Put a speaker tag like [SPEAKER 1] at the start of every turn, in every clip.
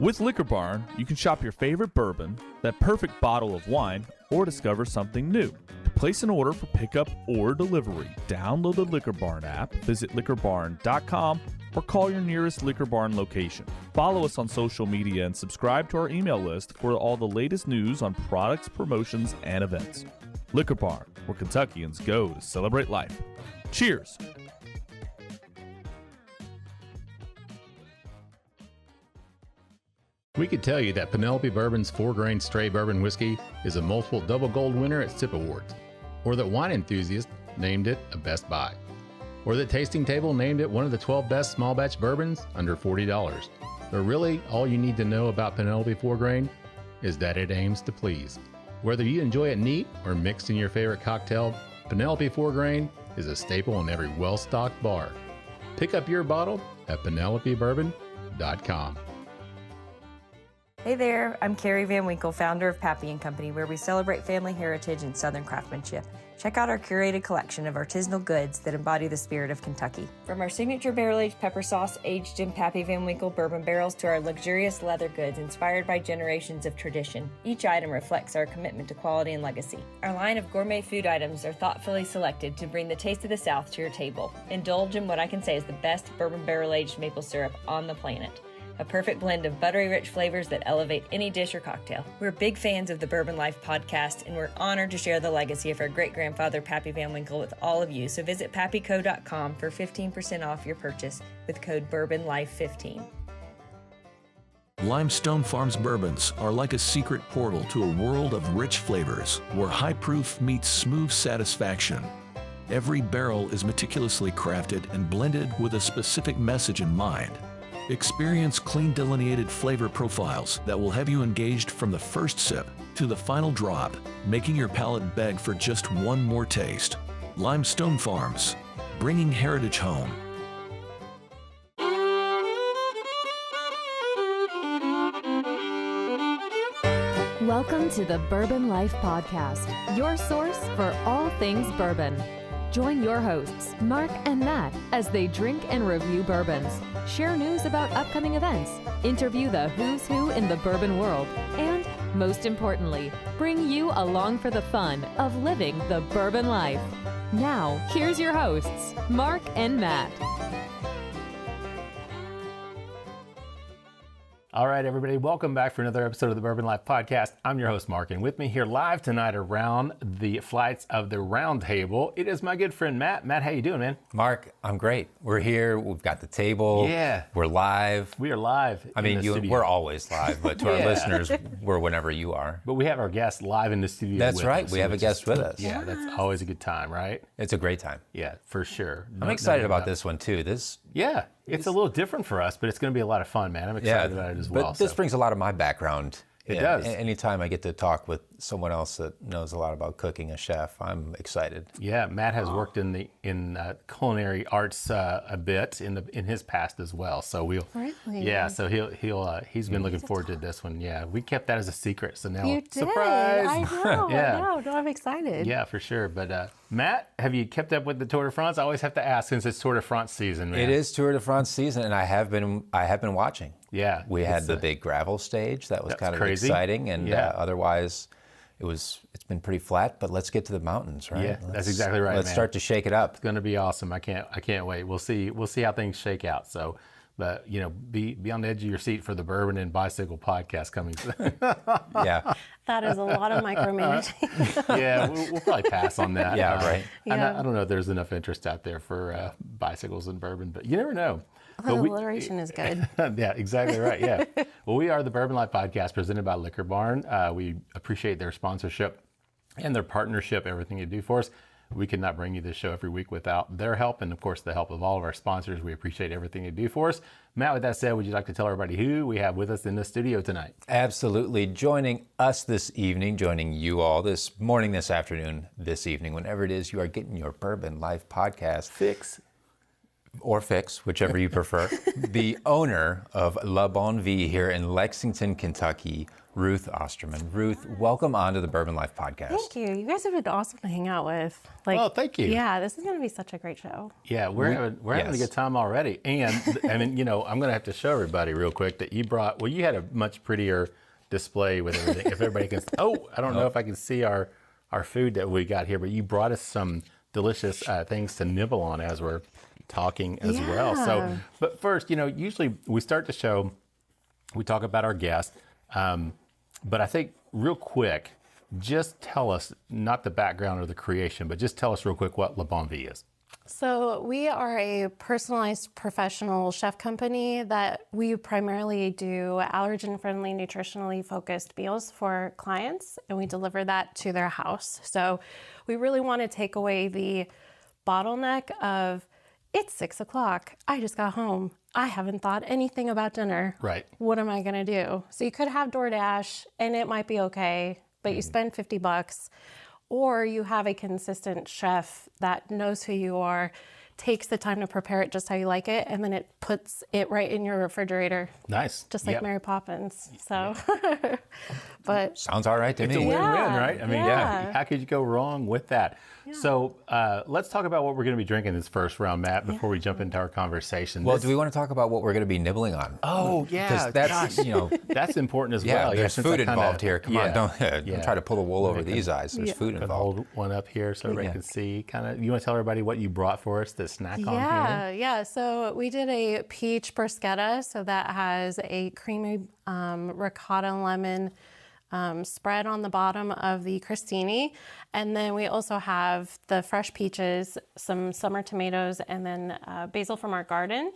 [SPEAKER 1] With Liquor Barn, you can shop your favorite bourbon, that perfect bottle of wine, or discover something new. To place an order for pickup or delivery, download the Liquor Barn app, visit liquorbarn.com, or call your nearest Liquor Barn location. Follow us on social media and subscribe to our email list for all the latest news on products, promotions, and events. Liquor Barn, where Kentuckians go to celebrate life. Cheers!
[SPEAKER 2] We could tell you that Penelope Bourbon's 4-grain stray bourbon whiskey is a multiple double gold winner at SIP Awards, or that Wine Enthusiast named it a Best Buy, or that Tasting Table named it one of the 12 best small batch bourbons under $40. But really, all you need to know about Penelope 4-grain is that it aims to please. Whether you enjoy it neat or mixed in your favorite cocktail, Penelope 4-grain is a staple in every well-stocked bar. Pick up your bottle at penelopebourbon.com.
[SPEAKER 3] Hey there, I'm Carrie Van Winkle, founder of Pappy & Company, where we celebrate family heritage and Southern craftsmanship. Check out our curated collection of artisanal goods that embody the spirit of Kentucky. From our signature barrel-aged pepper sauce aged in Pappy Van Winkle bourbon barrels to our luxurious leather goods inspired by generations of tradition, each item reflects our commitment to quality and legacy. Our line of gourmet food items are thoughtfully selected to bring the taste of the South to your table. Indulge in what I can say is the best bourbon barrel-aged maple syrup on the planet. A perfect blend of buttery rich flavors that elevate any dish or cocktail. We're big fans of the Bourbon Life Podcast, and we're honored to share the legacy of our great-grandfather Pappy Van Winkle with all of you. So visit pappyco.com for 15% off your purchase with code BourbonLife15.
[SPEAKER 4] Limestone Farms bourbons are like a secret portal to a world of rich flavors where high proof meets smooth satisfaction. Every barrel is meticulously crafted and blended with a specific message in mind. Experience clean delineated flavor profiles that will have you engaged from the first sip to the final drop, making your palate beg for just one more taste. Limestone Farms, bringing heritage home.
[SPEAKER 5] Welcome to the Bourbon Life Podcast, your source for all things bourbon. Join your hosts, Mark and Matt, as they drink and review bourbons, share news about upcoming events, interview the who's who in the bourbon world, and, most importantly, bring you along for the fun of living the bourbon life. Now, here's your hosts, Mark and Matt.
[SPEAKER 2] All right, everybody, welcome back for another episode of the Bourbon Life Podcast. I'm your host, Mark, and with me here live tonight around the flights of the round table, it is my good friend, Matt. Matt, how you doing, man?
[SPEAKER 6] Mark, I'm great. We're here. We've got the table.
[SPEAKER 2] Yeah.
[SPEAKER 6] We're live.
[SPEAKER 2] We are live.
[SPEAKER 6] I mean, we're always live, but to our listeners, we're whenever you are.
[SPEAKER 2] But we have our guest live in the studio.
[SPEAKER 6] That's right. We have a guest with us.
[SPEAKER 2] Yeah, that's always a good time, right?
[SPEAKER 6] It's a great time.
[SPEAKER 2] Yeah, for sure.
[SPEAKER 6] I'm excited about this one, too.
[SPEAKER 2] Yeah, it's a little different for us, but it's going to be a lot of fun, man. I'm excited about it as well.
[SPEAKER 6] But this brings a lot of my background.
[SPEAKER 2] It does.
[SPEAKER 6] Anytime I get to talk with someone else that knows a lot about cooking, a chef, I'm excited.
[SPEAKER 2] Yeah, Matt has worked in culinary arts a bit in his past as well. So we'll
[SPEAKER 7] really?
[SPEAKER 2] Yeah, so he's been looking forward to this one. Yeah, we kept that as a secret, so now
[SPEAKER 7] You did.
[SPEAKER 2] surprise.
[SPEAKER 7] I know.
[SPEAKER 2] Yeah.
[SPEAKER 7] I know. No, I'm excited.
[SPEAKER 2] Yeah, for sure. But Matt, have you kept up with the Tour de France? I always have to ask since it's Tour de France season, man.
[SPEAKER 6] It is Tour de France season, and I have been watching.
[SPEAKER 2] Yeah,
[SPEAKER 6] we had the big gravel stage. That was kind of
[SPEAKER 2] crazy.
[SPEAKER 6] exciting, and otherwise, it's been pretty flat. But let's get to the mountains, right?
[SPEAKER 2] Yeah, that's exactly right.
[SPEAKER 6] Let's start to shake it up.
[SPEAKER 2] It's going to be awesome. I can't wait. We'll see how things shake out. So, but be on the edge of your seat for the Bourbon and Bicycle podcast coming soon.
[SPEAKER 6] Yeah,
[SPEAKER 7] That is a lot of micromanaging.
[SPEAKER 2] Yeah, we'll probably pass on that.
[SPEAKER 6] Yeah, right.
[SPEAKER 7] Yeah.
[SPEAKER 2] I don't know if there's enough interest out there for bicycles and bourbon, but you never know.
[SPEAKER 7] The alliteration is good.
[SPEAKER 2] Yeah, exactly right. Yeah. Well, we are the Bourbon Life Podcast presented by Liquor Barn. We appreciate their sponsorship and their partnership, everything they do for us. We could not bring you this show every week without their help and, of course, the help of all of our sponsors. We appreciate everything they do for us. Matt, with that said, would you like to tell everybody who we have with us in the studio tonight?
[SPEAKER 6] Absolutely. Joining us this evening, joining you all this morning, this afternoon, this evening, whenever it is you are getting your Bourbon Life Podcast. or fix, whichever you prefer, the owner of La Bonne Vie here in Lexington, Kentucky, Ruth Oesterman. Ruth, welcome onto the Bourbon Life Podcast.
[SPEAKER 7] Thank you. You guys have been awesome to hang out with.
[SPEAKER 2] Oh, thank you.
[SPEAKER 7] Yeah, this is going to be such a great show.
[SPEAKER 2] Yeah, we're having a good time already. And I mean, I'm going to have to show everybody real quick that you had a much prettier display with everything. If everybody can, I don't know if I can see our food that we got here, but you brought us some delicious things to nibble on as we're talking as well. So, but first, usually we start the show, we talk about our guest, but I think real quick, just tell us, not the background or the creation, but just tell us real quick what La Bonne Vie is.
[SPEAKER 7] So we are a personalized professional chef company that we primarily do allergen-friendly, nutritionally focused meals for clients, and we deliver that to their house. So we really want to take away the bottleneck of, it's 6 o'clock, I just got home, I haven't thought anything about dinner.
[SPEAKER 2] Right.
[SPEAKER 7] What am I going to do? So you could have DoorDash and it might be okay, but you spend $50. Or you have a consistent chef that knows who you are, takes the time to prepare it just how you like it, and then it puts it right in your refrigerator.
[SPEAKER 2] Nice.
[SPEAKER 7] Just like Mary Poppins. So, but
[SPEAKER 6] Sounds all right to me.
[SPEAKER 2] It's a win-win,
[SPEAKER 7] Yeah,
[SPEAKER 2] right? I mean,
[SPEAKER 7] yeah.
[SPEAKER 2] how could you go wrong with that? So let's talk about what we're going to be drinking this first round, Matt, before we jump into our conversation.
[SPEAKER 6] Well, do we want to talk about what we're going to be nibbling on?
[SPEAKER 2] Oh, yeah.
[SPEAKER 6] Because that's,
[SPEAKER 2] That's important as well.
[SPEAKER 6] there's
[SPEAKER 2] since
[SPEAKER 6] food
[SPEAKER 2] I kinda-
[SPEAKER 6] involved here. Come on, don't try to pull the wool over
[SPEAKER 2] Okay.
[SPEAKER 6] these eyes. There's food
[SPEAKER 2] Can
[SPEAKER 6] involved.
[SPEAKER 2] hold one up here so everybody can see. You want to tell everybody what you brought for us to snack on here?
[SPEAKER 7] Yeah. So we did a peach bruschetta. So that has a creamy ricotta lemon spread on the bottom of the crostini. And then we also have the fresh peaches, some summer tomatoes, and then basil from our garden.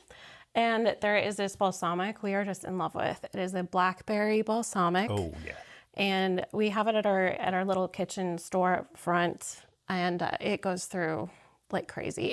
[SPEAKER 7] And there is this balsamic we are just in love with. It is a Blackberry Balsamic.
[SPEAKER 2] Oh, yeah.
[SPEAKER 7] And we have it at our little kitchen store up front, and it goes through like crazy.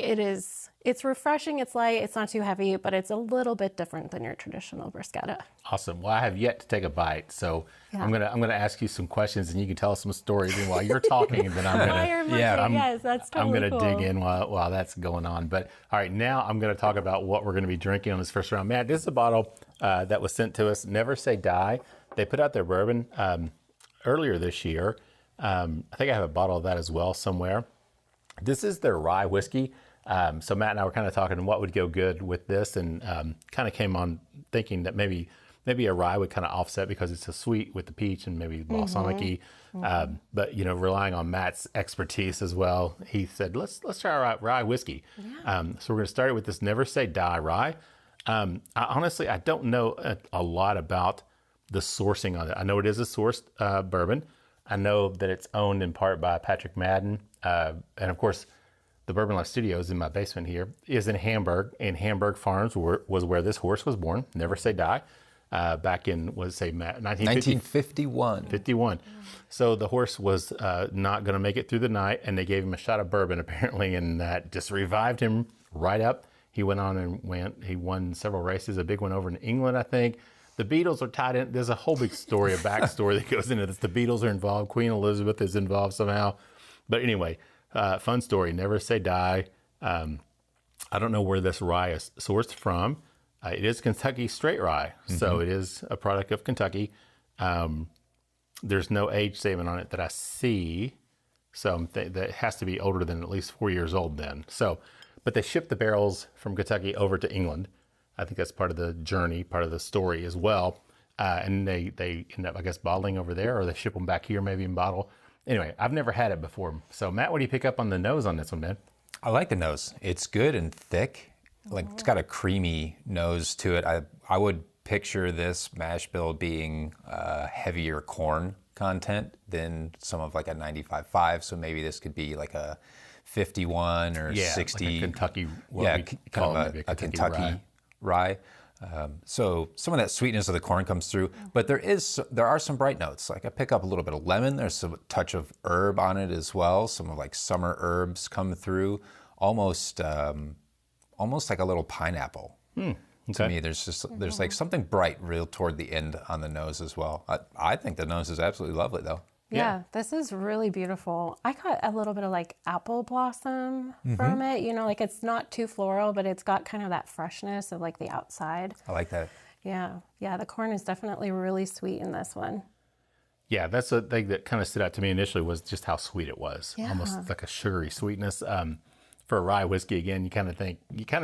[SPEAKER 7] It's refreshing, it's light, it's not too heavy, but it's a little bit different than your traditional bruschetta.
[SPEAKER 2] Awesome. Well, I have yet to take a bite, so I'm gonna ask you some questions, and you can tell us some stories. And while you're talking, then I'm gonna
[SPEAKER 7] yes, that's totally
[SPEAKER 2] I'm gonna
[SPEAKER 7] cool.
[SPEAKER 2] dig in while that's going on. But all right, now I'm gonna talk about what we're gonna be drinking on this first round. Matt, this is a bottle that was sent to us. Never Say Die. They put out their bourbon earlier this year. I think I have a bottle of that as well somewhere. This is their rye whiskey. So Matt and I were kind of talking what would go good with this, and kind of came on thinking that maybe a rye would kind of offset because it's so sweet with the peach and maybe balsamic-y. But relying on Matt's expertise as well, he said let's try rye whiskey. So we're going to start with this Never Say Die Rye. Honestly, I don't know a lot about the sourcing on it. I know it is a sourced bourbon. I know that it's owned in part by Patrick Madden, and of course, the Bourbon Life Studios in my basement here is in Hamburg, and Hamburg Farms was where this horse was born. Never Say Die, back in
[SPEAKER 6] 1951.
[SPEAKER 2] 51. So the horse was not going to make it through the night, and they gave him a shot of bourbon apparently, and that just revived him right up. He went on and he won several races, a big one over in England, I think. The Beatles are tied in. There's a whole big story, a backstory that goes into this. The Beatles are involved. Queen Elizabeth is involved somehow. But anyway, fun story. Never Say Die. I don't know where this rye is sourced from. It is Kentucky straight rye, so it is a product of Kentucky. There's no age statement on it that I see, so that has to be older than at least 4 years old then. So, but they ship the barrels from Kentucky over to England. I think that's part of the journey, part of the story as well. And they end up, I guess, bottling over there, or they ship them back here maybe in bottle. Anyway, I've never had it before. So Matt, what do you pick up on the nose on this one, man?
[SPEAKER 6] I like the nose. It's good and thick. Like it's got a creamy nose to it. I would picture this mash bill being heavier corn content than some of like a 95.5. So maybe this could be like a 51 or 60.
[SPEAKER 2] Like a Kentucky,
[SPEAKER 6] kind of a Kentucky rye. So some of that sweetness of the corn comes through, but there are some bright notes. Like I pick up a little bit of lemon. There's a touch of herb on it as well. Some of like summer herbs come through, almost like a little pineapple. To me, there's like something bright real toward the end on the nose as well. I think the nose is absolutely lovely though.
[SPEAKER 7] Yeah, this is really beautiful. I got a little bit of like apple blossom from it. You know, like it's not too floral, but it's got kind of that freshness of like the outside.
[SPEAKER 6] I like that.
[SPEAKER 7] Yeah. Yeah, the corn is definitely really sweet in this one.
[SPEAKER 2] Yeah, that's the thing that kind of stood out to me initially was just how sweet it was.
[SPEAKER 7] Yeah.
[SPEAKER 2] Almost like a sugary sweetness. For a rye whiskey, again, you kind of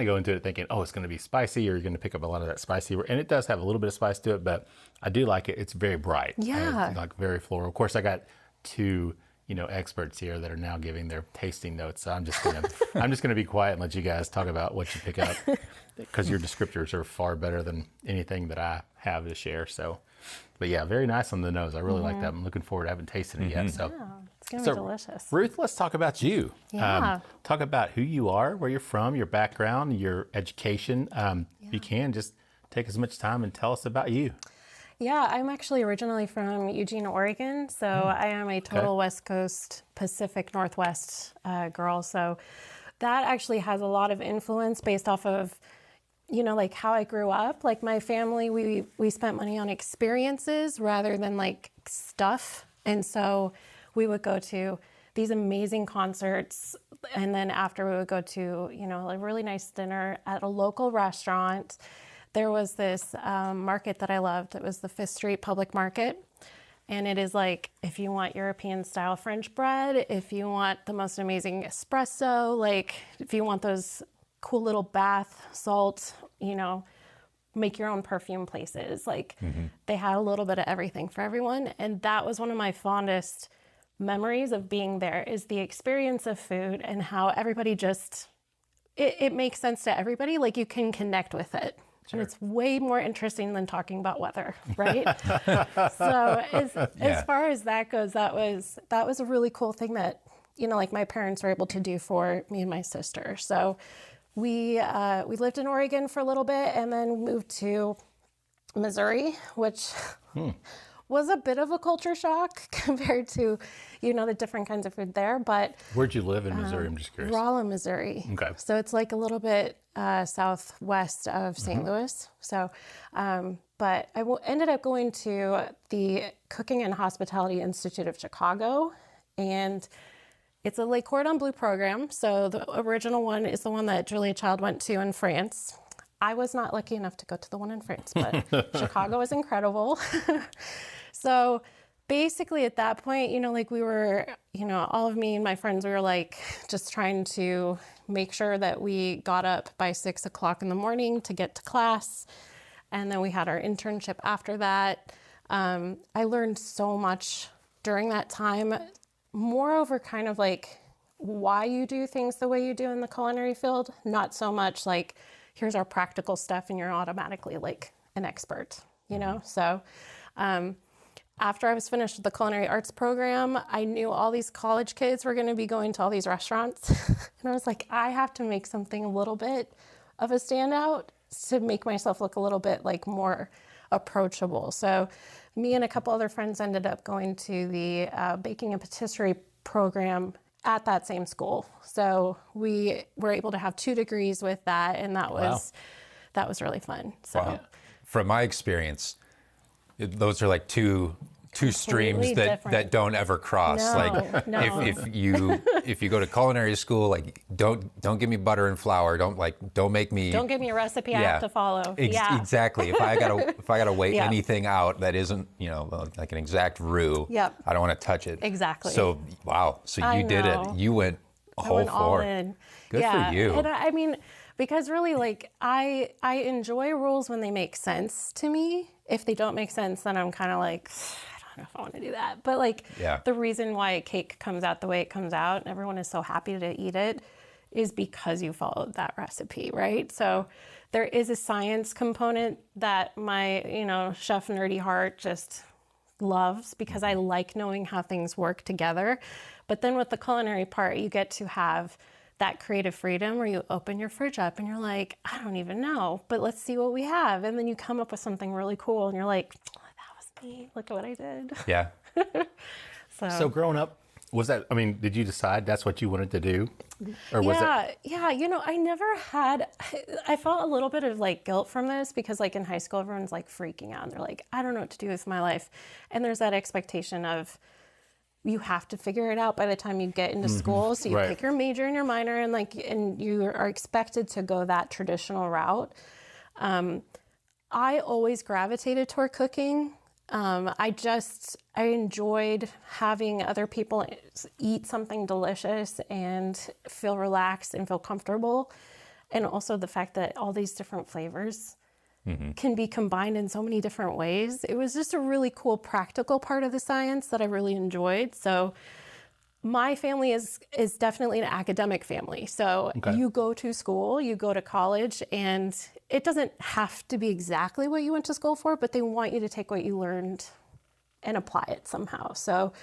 [SPEAKER 2] go into it thinking, oh, it's going to be spicy, or you're going to pick up a lot of that spicy. And it does have a little bit of spice to it, but I do like it. It's very bright.
[SPEAKER 7] Yeah.
[SPEAKER 2] Like very floral. Of course, I got two, experts here that are now giving their tasting notes. So I'm just gonna be quiet and let you guys talk about what you pick up, because your descriptors are far better than anything that I have to share. So, but yeah, very nice on the nose. I really like that. I'm looking forward. I haven't tasted it yet. So.
[SPEAKER 7] Yeah, it's going to be delicious.
[SPEAKER 2] Ruth, let's talk about you.
[SPEAKER 7] Yeah.
[SPEAKER 2] Talk about who you are, where you're from, your background, your education. If you can, just take as much time and tell us about you.
[SPEAKER 7] Yeah, I'm actually originally from Eugene, Oregon. So I am a total West Coast, Pacific Northwest girl. So that actually has a lot of influence based off of, like how I grew up. Like my family, we spent money on experiences rather than like stuff. And so we would go to these amazing concerts. And then after we would go to, a really nice dinner at a local restaurant. There was this market that I loved. It was the 5th Street Public Market. And it is like, if you want European style French bread, if you want the most amazing espresso, like if you want those cool little bath salt, make your own perfume places. Like they had a little bit of everything for everyone. And that was one of my fondest memories of being there, is the experience of food and how everybody just, it makes sense to everybody. Like you can connect with it. Sure. And it's way more interesting than talking about weather, right? So as far as that goes, that was a really cool thing that, like my parents were able to do for me and my sister. So we lived in Oregon for a little bit and then moved to Missouri, which was a bit of a culture shock compared to, the different kinds of food there. But
[SPEAKER 2] where'd you live in Missouri? I'm just curious.
[SPEAKER 7] Rolla, Missouri.
[SPEAKER 2] Okay.
[SPEAKER 7] So it's like a little bit southwest of St. Louis. So, but I ended up going to the Cooking and Hospitality Institute of Chicago, and it's a Le Cordon Bleu program. So the original one is the one that Julia Child went to in France. I was not lucky enough to go to the one in France, but Chicago is incredible. So basically at that point, like we were, all of me and my friends, we were like just trying to make sure that we got up by 6 o'clock in the morning to get to class. And then we had our internship after that. I learned so much during that time, moreover kind of like why you do things the way you do in the culinary field, not so much like, here's our practical stuff and you're automatically like an expert, So after I was finished with the culinary arts program, I knew all these college kids were going to be going to all these restaurants. And I was like, I have to make something a little bit of a standout to make myself look a little bit like more approachable. So me and a couple other friends ended up going to the baking and patisserie program at that same school. So we were able to have 2 degrees with that. And that was really fun. So
[SPEAKER 6] From my experience, those are like two streams that don't ever cross.
[SPEAKER 7] No.
[SPEAKER 6] If you go to culinary school, like don't give me butter and flour. Don't make me.
[SPEAKER 7] Don't give me a recipe I have to follow.
[SPEAKER 6] Exactly. If I gotta weigh anything out that isn't like an exact roux, I don't want to touch it.
[SPEAKER 7] Exactly.
[SPEAKER 6] So wow. So you did it. You went whole floor.
[SPEAKER 7] All in.
[SPEAKER 6] Good for you.
[SPEAKER 7] And I mean, because really, like I enjoy rules when they make sense to me. If they don't make sense, then I'm kind of like, I don't know if I want to do that. But like the reason why a cake comes out the way it comes out and everyone is so happy to eat it is because you followed that recipe, right? So there is a science component that my, chef nerdy heart just loves, because I like knowing how things work together. But then with the culinary part, you get to have that creative freedom where you open your fridge up and you're like, I don't even know, but let's see what we have. And then you come up with something really cool and you're like, that was me. Look at what I did.
[SPEAKER 6] Yeah.
[SPEAKER 2] So growing up, did you decide that's what you wanted to do? Or was it?
[SPEAKER 7] Yeah. I felt a little bit of like guilt from this, because like in high school, everyone's like freaking out and they're like, I don't know what to do with my life. And there's that expectation of, you have to figure it out by the time you get into school. So you pick your major and your minor, and you are expected to go that traditional route. I always gravitated toward cooking. I enjoyed having other people eat something delicious and feel relaxed and feel comfortable. And also the fact that all these different flavors can be combined in so many different ways. It was just a really cool practical part of the science that I really enjoyed. So my family is definitely an academic family. So you go to school, you go to college, and it doesn't have to be exactly what you went to school for, but they want you to take what you learned and apply it somehow. So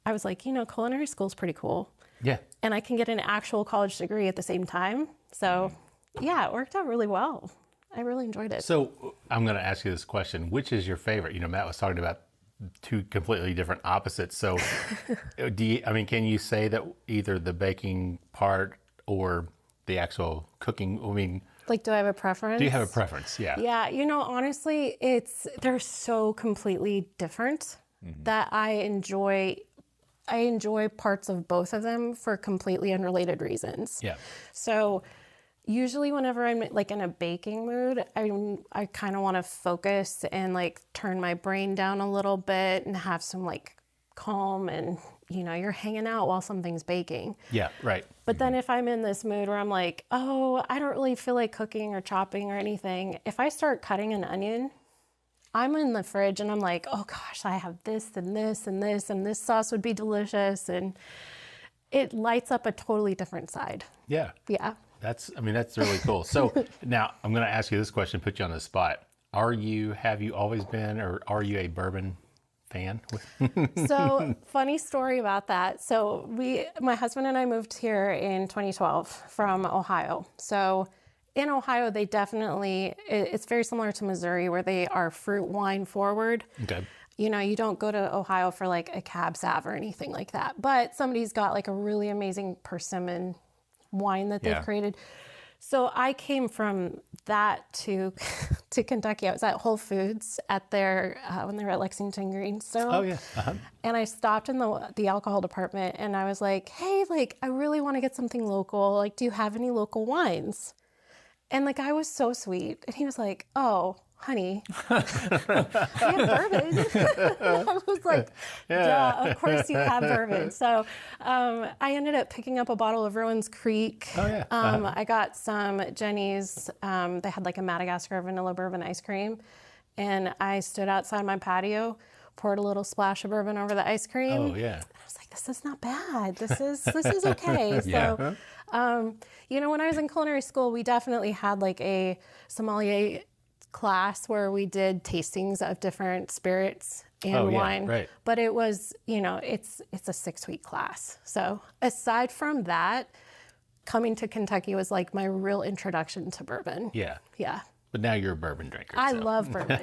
[SPEAKER 7] I was like, culinary school is pretty cool.
[SPEAKER 2] Yeah.
[SPEAKER 7] And I can get an actual college degree at the same time. So yeah, it worked out really well. I really enjoyed it.
[SPEAKER 2] So I'm going to ask you this question. Which is your favorite? Matt was talking about two completely different opposites. So can you say that either the baking part or the actual cooking,
[SPEAKER 7] do I have a preference?
[SPEAKER 2] Do you have a preference? Yeah.
[SPEAKER 7] Yeah, honestly, they're so completely different that I enjoy parts of both of them for completely unrelated reasons.
[SPEAKER 2] Yeah.
[SPEAKER 7] So usually whenever I'm in a baking mood, I kind of want to focus and turn my brain down a little bit and have some calm, and you're hanging out while something's baking.
[SPEAKER 2] Yeah, right.
[SPEAKER 7] But then if I'm in this mood where I'm like, oh, I don't really feel like cooking or chopping or anything, if I start cutting an onion, I'm in the fridge and I'm like, oh gosh, I have this and this and this, and this sauce would be delicious. And it lights up a totally different side.
[SPEAKER 2] Yeah.
[SPEAKER 7] Yeah.
[SPEAKER 2] That's really cool. So now I'm going to ask you this question, put you on the spot. Have you always been, or are you a bourbon fan?
[SPEAKER 7] So funny story about that. So my husband and I moved here in 2012 from Ohio. So in Ohio, they definitely, it's very similar to Missouri where they are fruit wine forward.
[SPEAKER 2] Okay.
[SPEAKER 7] You don't go to Ohio for a Cab Sav or anything like that, but somebody's got a really amazing persimmon wine that they've created. So I came from that to Kentucky. I was at Whole Foods at when they were at Lexington Greenstone.
[SPEAKER 2] Oh yeah. Uh-huh.
[SPEAKER 7] And I stopped in the alcohol department and I was like, hey, I really want to get something local. Do you have any local wines? And the guy was so sweet. And he was like, oh, honey, I have bourbon. I was like, duh, of course you have bourbon. So I ended up picking up a bottle of Rowan's Creek.
[SPEAKER 2] Oh, yeah.
[SPEAKER 7] I got some Jenny's. They had a Madagascar vanilla bourbon ice cream. And I stood outside my patio, poured a little splash of bourbon over the ice cream.
[SPEAKER 2] Oh, yeah.
[SPEAKER 7] I was like, this is not bad. This is okay.
[SPEAKER 2] Yeah.
[SPEAKER 7] So, when I was in culinary school, we definitely had a sommelier class where we did tastings of different spirits and wine.
[SPEAKER 2] Right.
[SPEAKER 7] But it was, it's a 6-week class. So aside from that, coming to Kentucky was my real introduction to bourbon.
[SPEAKER 2] Yeah.
[SPEAKER 7] Yeah.
[SPEAKER 2] But now you're a bourbon drinker.
[SPEAKER 7] I love bourbon.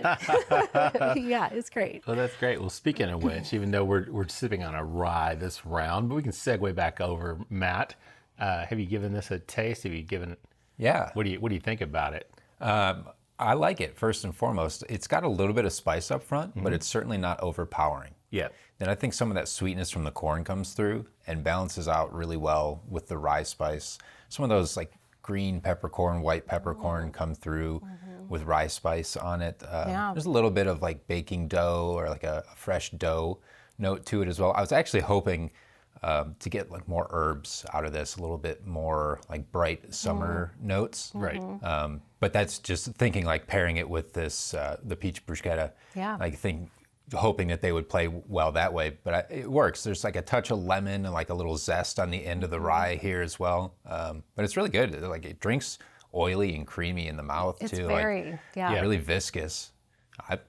[SPEAKER 7] Yeah, it's great.
[SPEAKER 2] Well, that's great. Well, speaking of which, even though we're sipping on a rye this round, but we can segue back over. Matt, have you given this a taste? Have you given it?
[SPEAKER 6] Yeah.
[SPEAKER 2] What do you think about it?
[SPEAKER 6] I like it, first and foremost. It's got a little bit of spice up front, but it's certainly not overpowering.
[SPEAKER 2] Yeah.
[SPEAKER 6] Then I think some of that sweetness from the corn comes through and balances out really well with the rye spice. Some of those green peppercorn, white peppercorn come through with rye spice on it. There's a little bit of baking dough or a fresh dough note to it as well. I was actually hoping to get more herbs out of this, a little bit more bright summer notes.
[SPEAKER 2] Right.
[SPEAKER 6] But that's just thinking pairing it with this, the Peach Bruschetta.
[SPEAKER 7] Yeah.
[SPEAKER 6] Hoping that they would play well that way, but it works. There's a touch of lemon and a little zest on the end of the rye here as well. But it's really good. It drinks oily and creamy in the mouth
[SPEAKER 7] It's
[SPEAKER 6] too.
[SPEAKER 7] very,
[SPEAKER 6] really viscous. I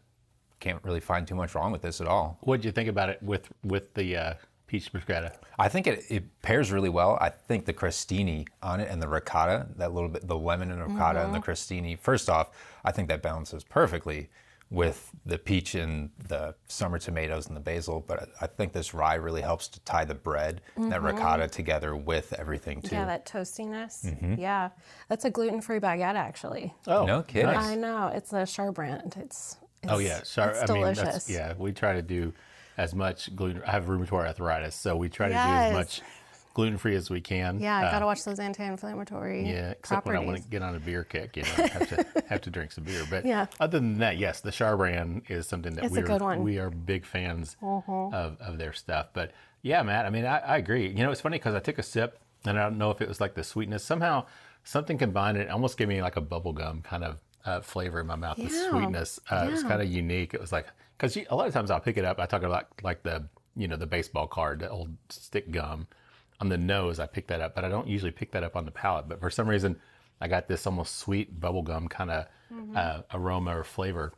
[SPEAKER 6] can't really find too much wrong with this at all.
[SPEAKER 2] What did you think about it with the Peach Bruschetta?
[SPEAKER 6] I think it pairs really well. I think the crostini on it and the ricotta, that little bit, the lemon and ricotta and the crostini, first off, I think that balances perfectly with the peach and the summer tomatoes and the basil, but I think this rye really helps to tie the bread and that ricotta together with everything too.
[SPEAKER 7] Yeah, that toastiness. Yeah, that's a gluten-free baguette actually.
[SPEAKER 2] Oh,
[SPEAKER 6] no kidding.
[SPEAKER 2] Nice.
[SPEAKER 7] I know, it's a Char brand. It's
[SPEAKER 2] oh yeah, Char.
[SPEAKER 7] it's delicious.
[SPEAKER 2] We try to do as much gluten. I have rheumatoid arthritis, so we try to do as much gluten-free as we can.
[SPEAKER 7] Yeah, I gotta watch those anti-inflammatory
[SPEAKER 2] except
[SPEAKER 7] properties.
[SPEAKER 2] when I want to get on a beer kick, have to drink some beer. But other than that, yes, the Char brand is something that we are big fans of their stuff. But yeah, Matt, I mean, I agree. It's funny because I took a sip and I don't know if it was like the sweetness. Somehow something combined, it almost gave me like a bubble gum kind of flavor in my mouth. The sweetness, it was kind of unique. It was like, because a lot of times I'll pick it up. I talk about like the baseball card, the old stick gum. On the nose, I pick that up, but I don't usually pick that up on the palate. But for some reason, I got this almost sweet bubblegum kind of aroma or flavor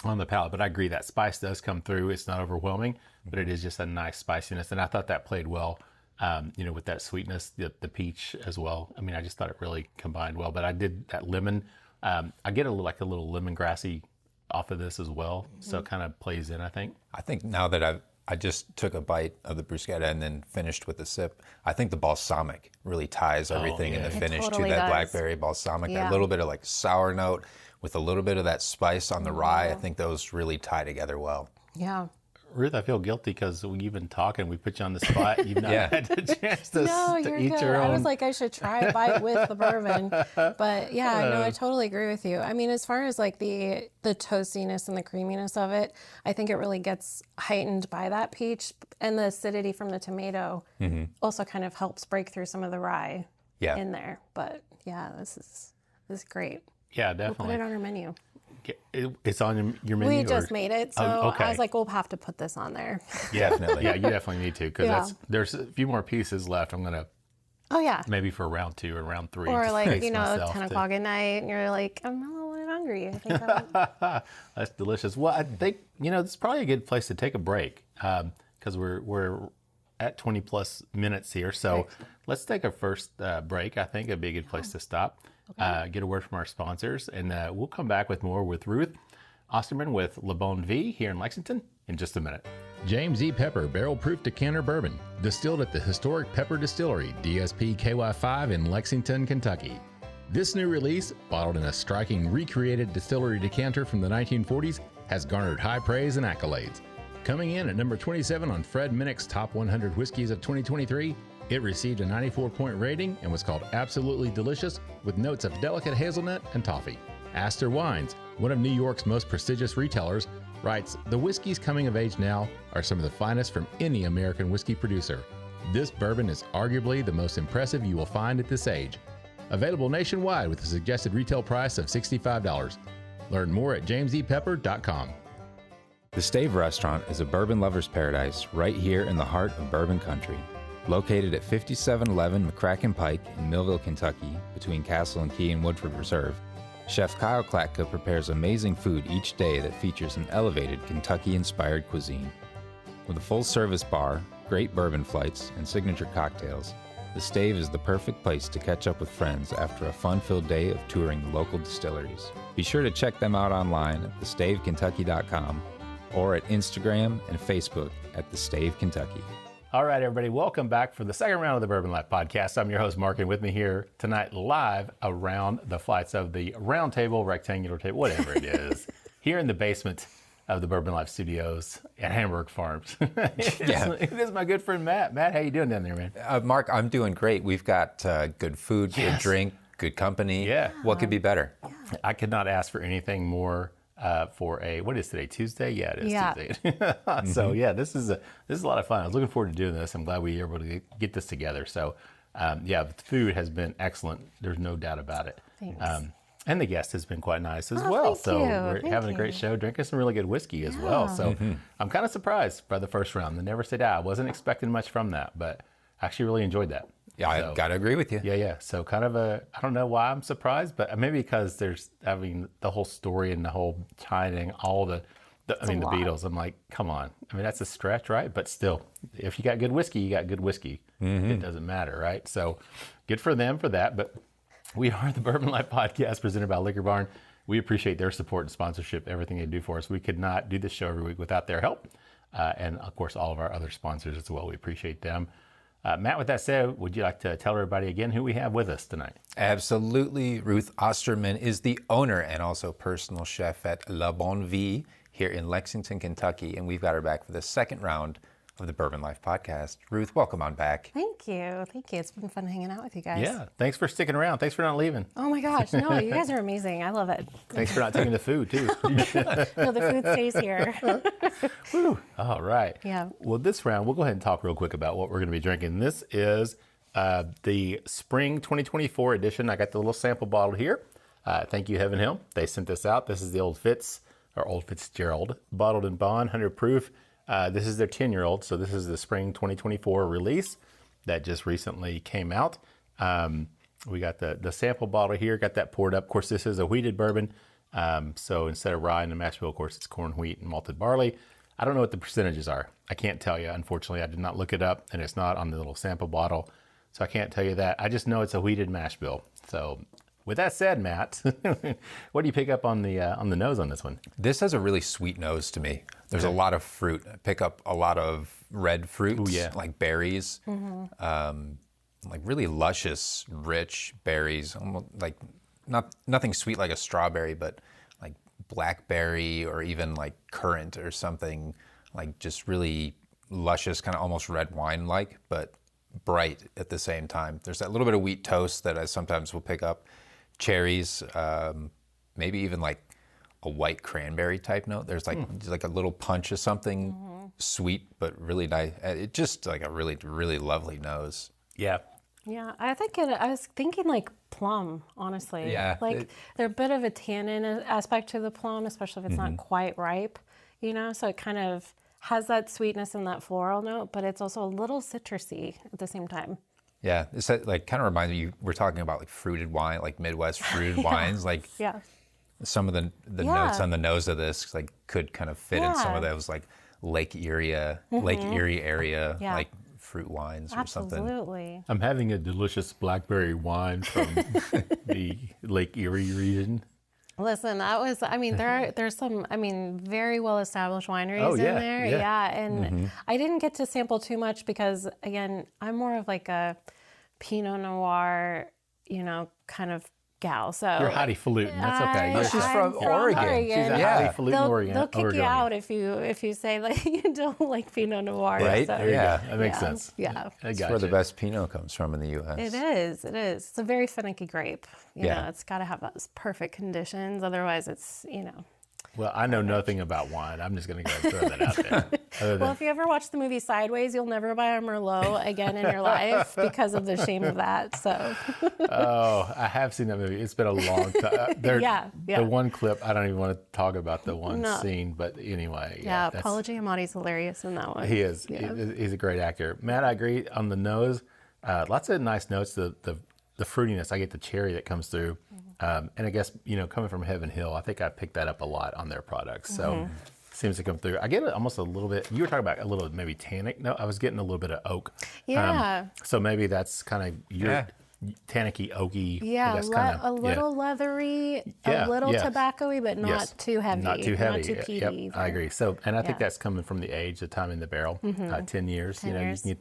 [SPEAKER 2] on the palate. But I agree, that spice does come through. It's not overwhelming, but it is just a nice spiciness. And I thought that played well, with that sweetness, the peach as well. I mean, I just thought it really combined well. But I did that lemon. I get a little lemongrassy off of this as well. So it kind of plays in, I think.
[SPEAKER 6] I think now that I just took a bite of the bruschetta and then finished with a sip. I think the balsamic really ties everything in the finish to that blackberry balsamic. That little bit of like sour note with a little bit of that spice on the rye. I think those really tie together well.
[SPEAKER 7] Yeah.
[SPEAKER 2] Ruth, I feel guilty because you've been talking. We put you on the spot. You've not had the chance to eat your own.
[SPEAKER 7] I was like, I should try a bite with the bourbon. But yeah, no, I totally agree with you. I mean, as far as like the toastiness and the creaminess of it, I think it really gets heightened by that peach, and the acidity from the tomato also kind of helps break through some of the rye in there. But yeah, this is great.
[SPEAKER 2] Yeah, definitely.
[SPEAKER 7] We'll put it on our menu.
[SPEAKER 2] It's on your menu?
[SPEAKER 7] We just made it, so I was like, we'll have to put this on there.
[SPEAKER 2] Yeah, definitely. Yeah, you definitely need to, because there's a few more pieces left. I'm going to, maybe for round 2 or round 3.
[SPEAKER 7] Or like, 10 o'clock at night, and you're like, I'm a little bit hungry. I think
[SPEAKER 2] That's delicious. Well, I think, it's probably a good place to take a break, because we're at 20 plus minutes here. So let's take our first break. I think it'd be a good place to stop. Get a word from our sponsors, and we'll come back with more with Ruth Oesterman with Bonne Vie here in Lexington in just a minute. James E. Pepper Barrel Proof Decanter Bourbon, distilled at the historic Pepper Distillery, DSP KY5 in Lexington, Kentucky. This new release, bottled in a striking recreated distillery decanter from the 1940s, has garnered high praise and accolades. Coming in at number 27 on Fred Minnick's Top 100 Whiskeys of 2023, it received a 94-point rating and was called absolutely delicious with notes of delicate hazelnut and toffee. Astor Wines, one of New York's most prestigious retailers, writes, "The whiskeys coming of age now are some of the finest from any American whiskey producer. This bourbon is arguably the most impressive you will find at this age. Available nationwide with a suggested retail price of $65. Learn more at jamesepepper.com.
[SPEAKER 6] The Stave Restaurant is a bourbon lover's paradise right here in the heart of bourbon country. Located at 5711 McCracken Pike in Millville, Kentucky, between Castle and Key and Woodford Reserve, Chef Kyle Klatka prepares amazing food each day that features an elevated Kentucky-inspired cuisine. With a full-service bar, great bourbon flights, and signature cocktails, the Stave is the perfect place to catch up with friends after a fun-filled day of touring the local distilleries. Be sure to check them out online at thestavekentucky.com or at Instagram and Facebook at The Stave Kentucky.
[SPEAKER 2] All right, everybody, welcome back for the second round of the Bourbon Life Podcast. I'm your host, Mark, and with me here tonight live around the flights of the round table, rectangular table, whatever it is, here in the basement of the Bourbon Life Studios at Hamburg Farms. It is my good friend, Matt. Matt, how you doing down there, man?
[SPEAKER 6] Mark, I'm doing great. We've got good food, good drink, good company.
[SPEAKER 2] Yeah.
[SPEAKER 6] What could be better?
[SPEAKER 2] I could not ask for anything more for what is today, Tuesday? Yeah, it is Tuesday. So yeah, this is a lot of fun. I was looking forward to doing this. I'm glad we were able to get this together. So the food has been excellent. There's no doubt about it.
[SPEAKER 7] Thanks.
[SPEAKER 2] And the guest has been quite nice as well. So we're having a great show, drinking some really good whiskey as well. So I'm kind of surprised by the first round, the Never Say Die. I wasn't expecting much from that, but I actually really enjoyed that.
[SPEAKER 6] Yeah, I got to agree with you.
[SPEAKER 2] Yeah. So kind of I don't know why I'm surprised, but maybe because there's, the whole story and the whole tying all the Beatles. I'm like, come on. I mean, that's a stretch, right? But still, if you got good whiskey, you got good whiskey. It doesn't matter, right? So good for them for that. But we are the Bourbon Life Podcast presented by Liquor Barn. We appreciate their support and sponsorship, everything they do for us. We could not do this show every week without their help. And of course, all of our other sponsors as well. We appreciate them. Matt, with that said, would you like to tell everybody again who we have with us tonight?
[SPEAKER 6] Absolutely. Ruth Oesterman is the owner and also personal chef at Bonne Vie here in Lexington, Kentucky, and we've got her back for the second round of the Bourbon Life Podcast. Ruth, welcome on back.
[SPEAKER 7] Thank you. It's been fun hanging out with you guys.
[SPEAKER 2] Yeah, thanks for sticking around. Thanks for not leaving.
[SPEAKER 7] Oh my gosh, no, you guys are amazing. I love it.
[SPEAKER 2] Thanks for not taking the food, too.
[SPEAKER 7] No, the food stays here.
[SPEAKER 2] Woo. All right.
[SPEAKER 7] Yeah.
[SPEAKER 2] Well, this round, we'll go ahead and talk real quick about what we're going to be drinking. This is the Spring 2024 edition. I got the little sample bottle here. Thank you, Heaven Hill. They sent this out. This is the Old Fitzgerald Bottled in Bond, 100 proof. This is their 10-year-old, so this is the Spring 2024 release that just recently came out. We got the sample bottle here, got that poured up. Of course, this is a wheated bourbon, so instead of rye and the mash bill, of course, it's corn, wheat, and malted barley. I don't know what the percentages are. I can't tell you, unfortunately. I did not look it up, and it's not on the little sample bottle, so I can't tell you that. I just know it's a wheated mash bill. So with that said, Matt, what do you pick up on the nose on this one?
[SPEAKER 6] This has a really sweet nose to me. There's a lot of fruit. I pick up a lot of red fruits, like berries, like really luscious, rich berries. Almost like nothing sweet like a strawberry, but like blackberry or even like currant or something, like just really luscious, kind of almost red wine-like, but bright at the same time. There's that little bit of wheat toast that I sometimes will pick up. Cherries, maybe even like a white cranberry type note. There's like a little punch of something sweet, but really nice. It's just like a really, really lovely nose.
[SPEAKER 2] Yeah.
[SPEAKER 7] Yeah, I was thinking like plum, honestly.
[SPEAKER 6] Yeah.
[SPEAKER 7] Like there's a bit of a tannin aspect to the plum, especially if it's not quite ripe, so it kind of has that sweetness and that floral note, but it's also a little citrusy at the same time.
[SPEAKER 6] Yeah, it's like kind of reminds me, we're talking about like fruited wine, like Midwest fruited wines, like some of the notes on the nose of this like could kind of fit in some of those like Lake Erie area, like fruit wines or something.
[SPEAKER 7] Absolutely.
[SPEAKER 2] I'm having a delicious blackberry wine from the Lake Erie region.
[SPEAKER 7] Listen, there's some, very well-established wineries in there. Yeah. And I didn't get to sample too much because, again, I'm more of like a Pinot Noir, kind of gal. So
[SPEAKER 2] you're highfalutin. That's okay.
[SPEAKER 6] She's from Oregon.
[SPEAKER 2] She's a highfalutin Oregon.
[SPEAKER 7] They'll kick you out if you say like you don't like Pinot Noir.
[SPEAKER 6] Right?
[SPEAKER 7] So,
[SPEAKER 2] that makes sense.
[SPEAKER 7] Yeah.
[SPEAKER 6] That's where the best Pinot comes from in the U.S.
[SPEAKER 7] It is. It's a very finicky grape. You know, it's got to have those perfect conditions. Otherwise, it's,
[SPEAKER 2] Well, I know nothing about wine. I'm just going to go and throw that out there.
[SPEAKER 7] Well, if you ever watch the movie Sideways, you'll never buy a Merlot again in your life because of the shame of that. So.
[SPEAKER 2] Oh, I have seen that movie. It's been a long time. The one clip, I don't even want to talk about the one scene, but anyway.
[SPEAKER 7] Yeah, Paul Giamatti's hilarious in that one.
[SPEAKER 2] He is.
[SPEAKER 7] Yeah.
[SPEAKER 2] He's a great actor. Matt, I agree on the nose. Lots of nice notes. The fruitiness, I get the cherry that comes through. And I guess, coming from Heaven Hill, I think I picked that up a lot on their products. So it seems to come through. I get almost a little bit, you were talking about a little maybe tannic. No, I was getting a little bit of oak.
[SPEAKER 7] Yeah.
[SPEAKER 2] So maybe that's kind of your tannicky, oaky.
[SPEAKER 7] Yeah, a little leathery, a little tobacco-y, but not too heavy.
[SPEAKER 2] Not too heavy.
[SPEAKER 7] Not too peaty.
[SPEAKER 2] Yep, I agree. So, and I think that's coming from the age, the time in the barrel, 10 years.
[SPEAKER 7] 10 years.
[SPEAKER 2] You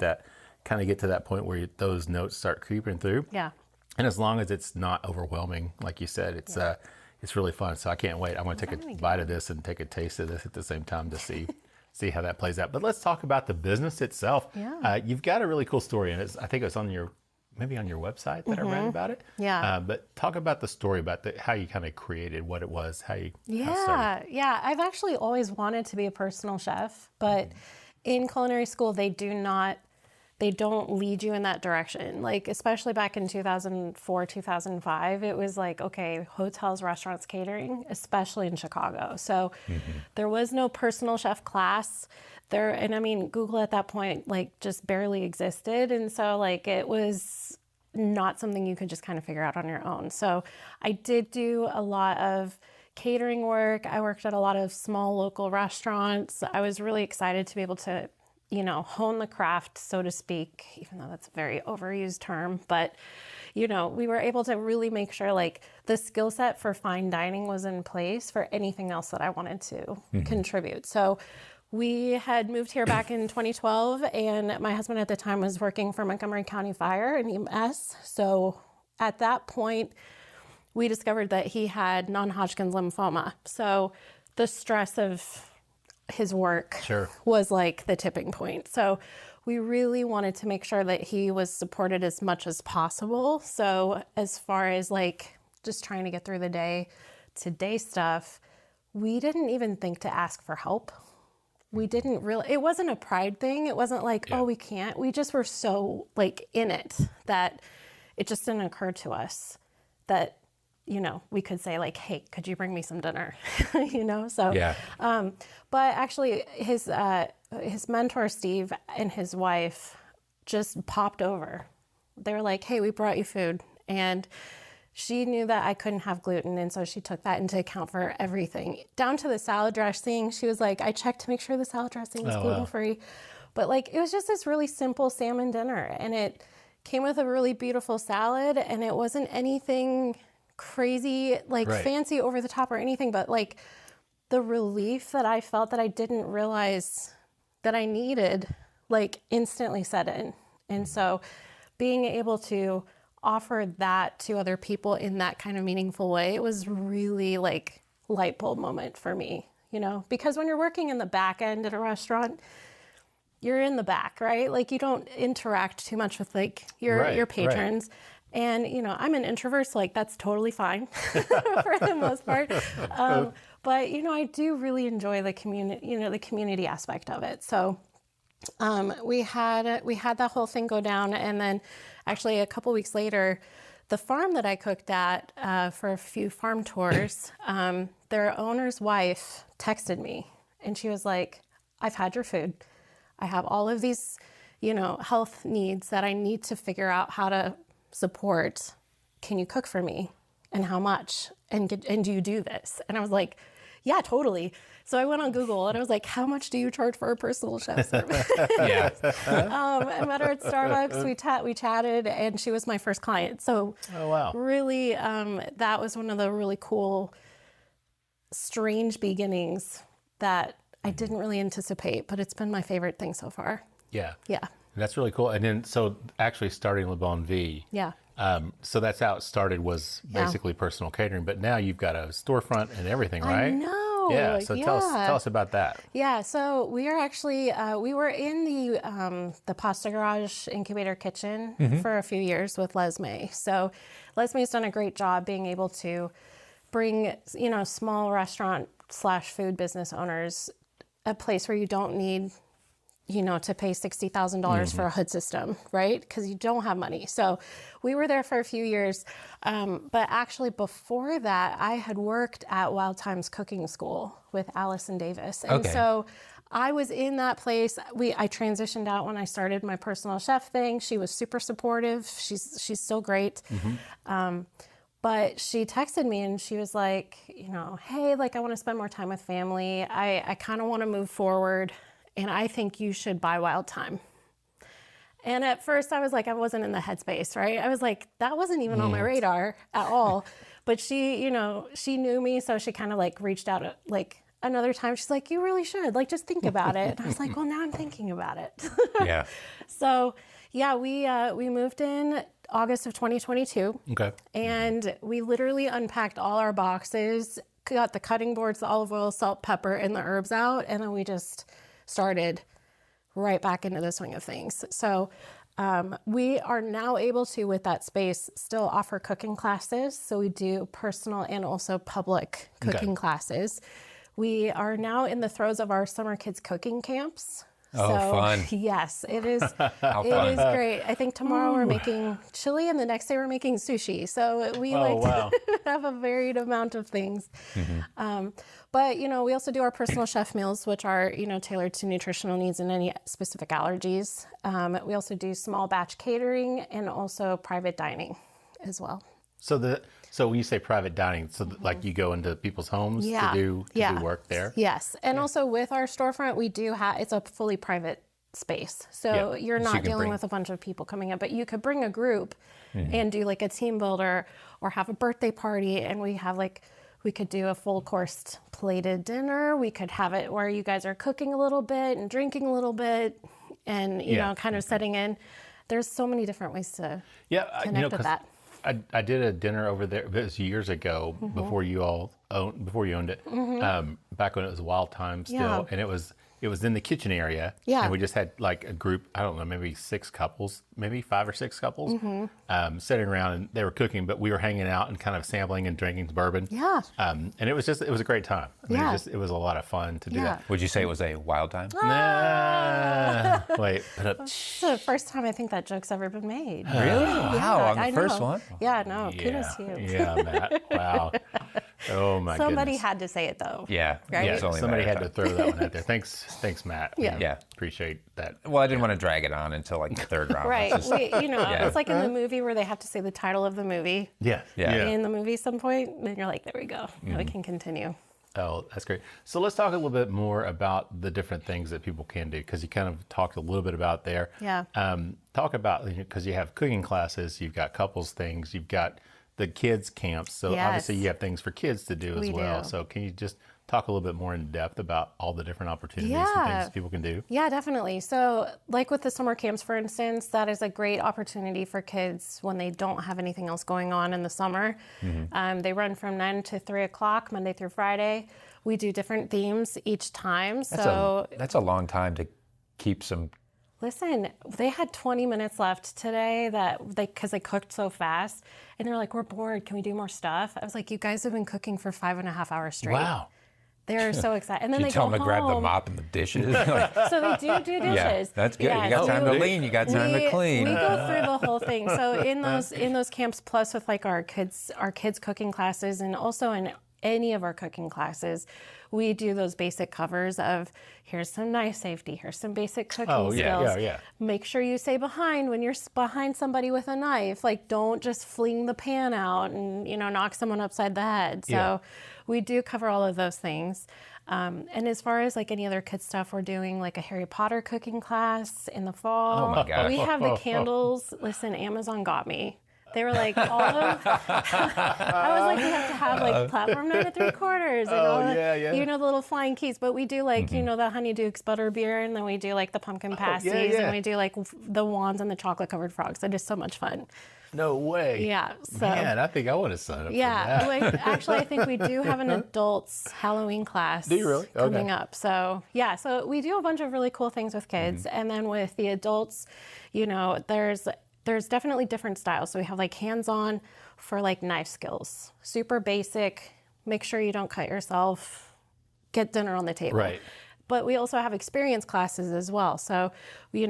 [SPEAKER 2] can get to that point where those notes start creeping through.
[SPEAKER 7] Yeah.
[SPEAKER 2] And as long as it's not overwhelming, like you said, it's really fun. So I can't wait. I'm going to take a bite of this and take a taste of this at the same time to see how that plays out. But let's talk about the business itself.
[SPEAKER 7] Yeah.
[SPEAKER 2] You've got a really cool story, and I think it was on your website that I read about it.
[SPEAKER 7] Yeah.
[SPEAKER 2] But talk about the story about how you kind of created what it was, how you
[SPEAKER 7] started. Yeah. I've actually always wanted to be a personal chef, but in culinary school they don't lead you in that direction. Like, especially back in 2004, 2005, it was like, okay, hotels, restaurants, catering, especially in Chicago. So there was no personal chef class there. And Google at that point, like, just barely existed. And so like, it was not something you could just kind of figure out on your own. So I did do a lot of catering work. I worked at a lot of small local restaurants. I was really excited to be able to hone the craft, so to speak, even though that's a very overused term. But, we were able to really make sure like the skill set for fine dining was in place for anything else that I wanted to contribute. So we had moved here back in 2012, and my husband at the time was working for Montgomery County Fire and EMS. So at that point, we discovered that he had non-Hodgkin's lymphoma. So the stress of his work
[SPEAKER 2] Sure.
[SPEAKER 7] was like the tipping point. So we really wanted to make sure that he was supported as much as possible. So as far as like just trying to get through the day-to-day stuff, we didn't even think to ask for help. We didn't really, it wasn't a pride thing. It wasn't like, oh, we can't. We just were so like in it that it just didn't occur to us that, you know, we could say like, hey, could you bring me some dinner? You know, so, but actually his mentor, Steve, and his wife just popped over. They were like, hey, we brought you food. And she knew that I couldn't have gluten, and so she took that into account for everything. Down to the salad dressing, she was like, I checked to make sure the salad dressing was gluten-free. But like, it was just this really simple salmon dinner, and it came with a really beautiful salad, and it wasn't anything crazy, like fancy over the top or anything, but like the relief that I felt that I didn't realize that I needed, like instantly set in. And so being able to offer that to other people in that kind of meaningful way, it was really like light bulb moment for me, you know, because when you're working in the back end at a restaurant, you're in the back, right? Like you don't interact too much with like your patrons. And, you know, I'm an introvert, so like that's totally fine for the most part. But, you know, I do really enjoy the community, you know, the community aspect of it. So we had that whole thing go down, and then actually a couple weeks later, the farm that I cooked at for a few farm tours, their owner's wife texted me, and she was like, I've had your food. I have all of these, you know, health needs that I need to figure out how to support. Can you cook for me? And how much? And do you do this? And I was like, yeah, totally. So I went on Google and I was like, how much do you charge for a personal chef service? I met her at Starbucks. We chatted, and she was my first client. So really, that was one of the really cool, strange beginnings that I didn't really anticipate, but it's been my favorite thing so far.
[SPEAKER 2] Yeah.
[SPEAKER 7] Yeah.
[SPEAKER 2] That's really cool. And then, so actually starting Le Bonne Vie.
[SPEAKER 7] Yeah.
[SPEAKER 2] So that's how it started, was basically personal catering, but now you've got a storefront and everything, right?
[SPEAKER 7] I know.
[SPEAKER 2] Yeah. So tell us about that.
[SPEAKER 7] Yeah. So we are actually, we were in the Pasta Garage incubator kitchen for a few years with Lesme. So Lesme's done a great job being able to bring, you know, small restaurant / food business owners a place where you don't need, you know, to pay $60,000 for a hood system, right? Because you don't have money. So we were there for a few years. But actually before that, I had worked at Wild Times Cooking School with Allison Davis. And so I was in that place. I transitioned out when I started my personal chef thing. She was super supportive. She's so great. But she texted me and she was like, you know, hey, like I want to spend more time with family. I kind of want to move forward. And I think you should buy Wild Time. And at first I was like, I wasn't in the headspace, right? I was like, that wasn't even on my radar at all. But she, you know, she knew me. So she kind of like reached out like another time. She's like, you really should, like, just think about it. And I was like, well, now I'm thinking about it. So yeah, we moved in August of 2022. Okay. And we literally unpacked all our boxes, got the cutting boards, the olive oil, salt, pepper, and the herbs out. And then we just started right back into the swing of things. So we are now able to, with that space, still offer cooking classes. So we do personal and also public cooking classes. We are now in the throes of our summer kids cooking camps.
[SPEAKER 6] Fun.
[SPEAKER 7] Yes, it is. It is great. I think tomorrow we're making chili, and the next day we're making sushi. So we to have a varied amount of things. But, you know, we also do our personal chef meals, which are, you know, tailored to nutritional needs and any specific allergies. We also do small batch catering and also private dining as well.
[SPEAKER 2] So when you say private dining, so like you go into people's homes to do work there?
[SPEAKER 7] Yes. And also with our storefront, we do have, it's a fully private space. So you're not dealing with a bunch of people coming in, but you could bring a group and do like a team builder or have a birthday party. And we have like, we could do a full course plated dinner. We could have it where you guys are cooking a little bit and drinking a little bit and, you know, kind of setting in. There's so many different ways to connect with that.
[SPEAKER 2] I did a dinner over there, it was years ago, before you all owned it, back when it was Wild Time still,
[SPEAKER 7] Yeah.
[SPEAKER 2] and it was in the kitchen area,
[SPEAKER 7] Yeah.
[SPEAKER 2] and we just had like a group, I don't know, maybe 6 couples, maybe 5 or 6 couples, sitting around, and they were cooking, but we were hanging out and kind of sampling and drinking bourbon.
[SPEAKER 7] Yeah.
[SPEAKER 2] And it was a great time. I mean, it was a lot of fun to do
[SPEAKER 7] Yeah.
[SPEAKER 2] that.
[SPEAKER 6] Would you say it was a wild time?
[SPEAKER 2] Nah. Wait, put up.
[SPEAKER 7] It's the first time I think that joke's ever been made.
[SPEAKER 6] Really? Wow, on the
[SPEAKER 7] I
[SPEAKER 6] first
[SPEAKER 7] know.
[SPEAKER 6] one?
[SPEAKER 7] Yeah, no, kudos to you.
[SPEAKER 2] Yeah, Matt. Wow. Oh my
[SPEAKER 7] Somebody
[SPEAKER 2] goodness.
[SPEAKER 7] had to say it though.
[SPEAKER 6] Yeah.
[SPEAKER 7] Right?
[SPEAKER 6] It was only a
[SPEAKER 2] Somebody
[SPEAKER 6] matter
[SPEAKER 2] had
[SPEAKER 6] of
[SPEAKER 2] to throw that one out there. Thanks, Matt.
[SPEAKER 7] Yeah.
[SPEAKER 6] Yeah.
[SPEAKER 2] Appreciate that.
[SPEAKER 6] Well, I didn't want to drag it on until like the third round.
[SPEAKER 7] Right.
[SPEAKER 6] It's just- Yeah.
[SPEAKER 7] It's like in the movie where they have to say the title of the movie
[SPEAKER 2] Yeah.
[SPEAKER 6] Yeah.
[SPEAKER 7] in the movie some point. Then you're like, there we go. Now we can continue.
[SPEAKER 2] Oh, that's great. So let's talk a little bit more about the different things that people can do, because you kind of talked a little bit about there.
[SPEAKER 7] Yeah.
[SPEAKER 2] Talk about, because you have cooking classes, you've got couples things, you've got the kids camps. So
[SPEAKER 7] Yes.
[SPEAKER 2] obviously you have things for kids to do as
[SPEAKER 7] We
[SPEAKER 2] well.
[SPEAKER 7] do.
[SPEAKER 2] So can you just talk a little bit more in depth about all the different opportunities and
[SPEAKER 7] Yeah.
[SPEAKER 2] things people can do?
[SPEAKER 7] Yeah, definitely. So, like with the summer camps, for instance, that is a great opportunity for kids when they don't have anything else going on in the summer. They run from 9 to 3 o'clock, Monday through Friday. We do different themes each time.
[SPEAKER 6] That's a long time to keep some.
[SPEAKER 7] Listen, they had 20 minutes left today because they cooked so fast. And they're like, we're bored. Can we do more stuff? I was like, you guys have been cooking for 5.5 hours straight.
[SPEAKER 2] Wow.
[SPEAKER 7] They're so excited. And then
[SPEAKER 6] You
[SPEAKER 7] they
[SPEAKER 6] tell
[SPEAKER 7] go
[SPEAKER 6] them to grab the
[SPEAKER 7] home.
[SPEAKER 6] mop and the dishes. Like,
[SPEAKER 7] So they do dishes.
[SPEAKER 6] yeah, that's good.
[SPEAKER 7] Yeah,
[SPEAKER 6] You got
[SPEAKER 7] so
[SPEAKER 6] time to lean. You got time to clean.
[SPEAKER 7] We go through the whole thing. So in those camps, plus with like our kids cooking classes, and also in any of our cooking classes, we do those basic covers of here's some knife safety, here's some basic cooking skills.
[SPEAKER 2] Yeah.
[SPEAKER 7] Make sure you say behind when you're behind somebody with a knife. Like, don't just fling the pan out and knock someone upside the head. So
[SPEAKER 2] Yeah.
[SPEAKER 7] we do cover all of those things. And as far as like any other kid stuff, we're doing like a Harry Potter cooking class in the fall.
[SPEAKER 6] Oh my gosh.
[SPEAKER 7] We have the candles. Listen, Amazon got me. They were like, all of. I was like, we have to have like platform 9 3/4 and all the little flying keys. But we do like the Honeydukes butter beer, and then we do like the pumpkin pasties, and we do like the wands and the chocolate covered frogs. It is so much fun.
[SPEAKER 2] No way.
[SPEAKER 7] Yeah. So.
[SPEAKER 2] Man, I think I want to sign up
[SPEAKER 7] Yeah,
[SPEAKER 2] for that.
[SPEAKER 7] like, actually, I think we do have an adults Halloween class.
[SPEAKER 2] Do you really?
[SPEAKER 7] Coming
[SPEAKER 2] Okay.
[SPEAKER 7] up. So yeah, so we do a bunch of really cool things with kids, and then with the adults, there's definitely different styles. So we have like hands-on for like knife skills, super basic. Make sure you don't cut yourself. Get dinner on the table.
[SPEAKER 2] Right.
[SPEAKER 7] But we also have experience classes as well. So, we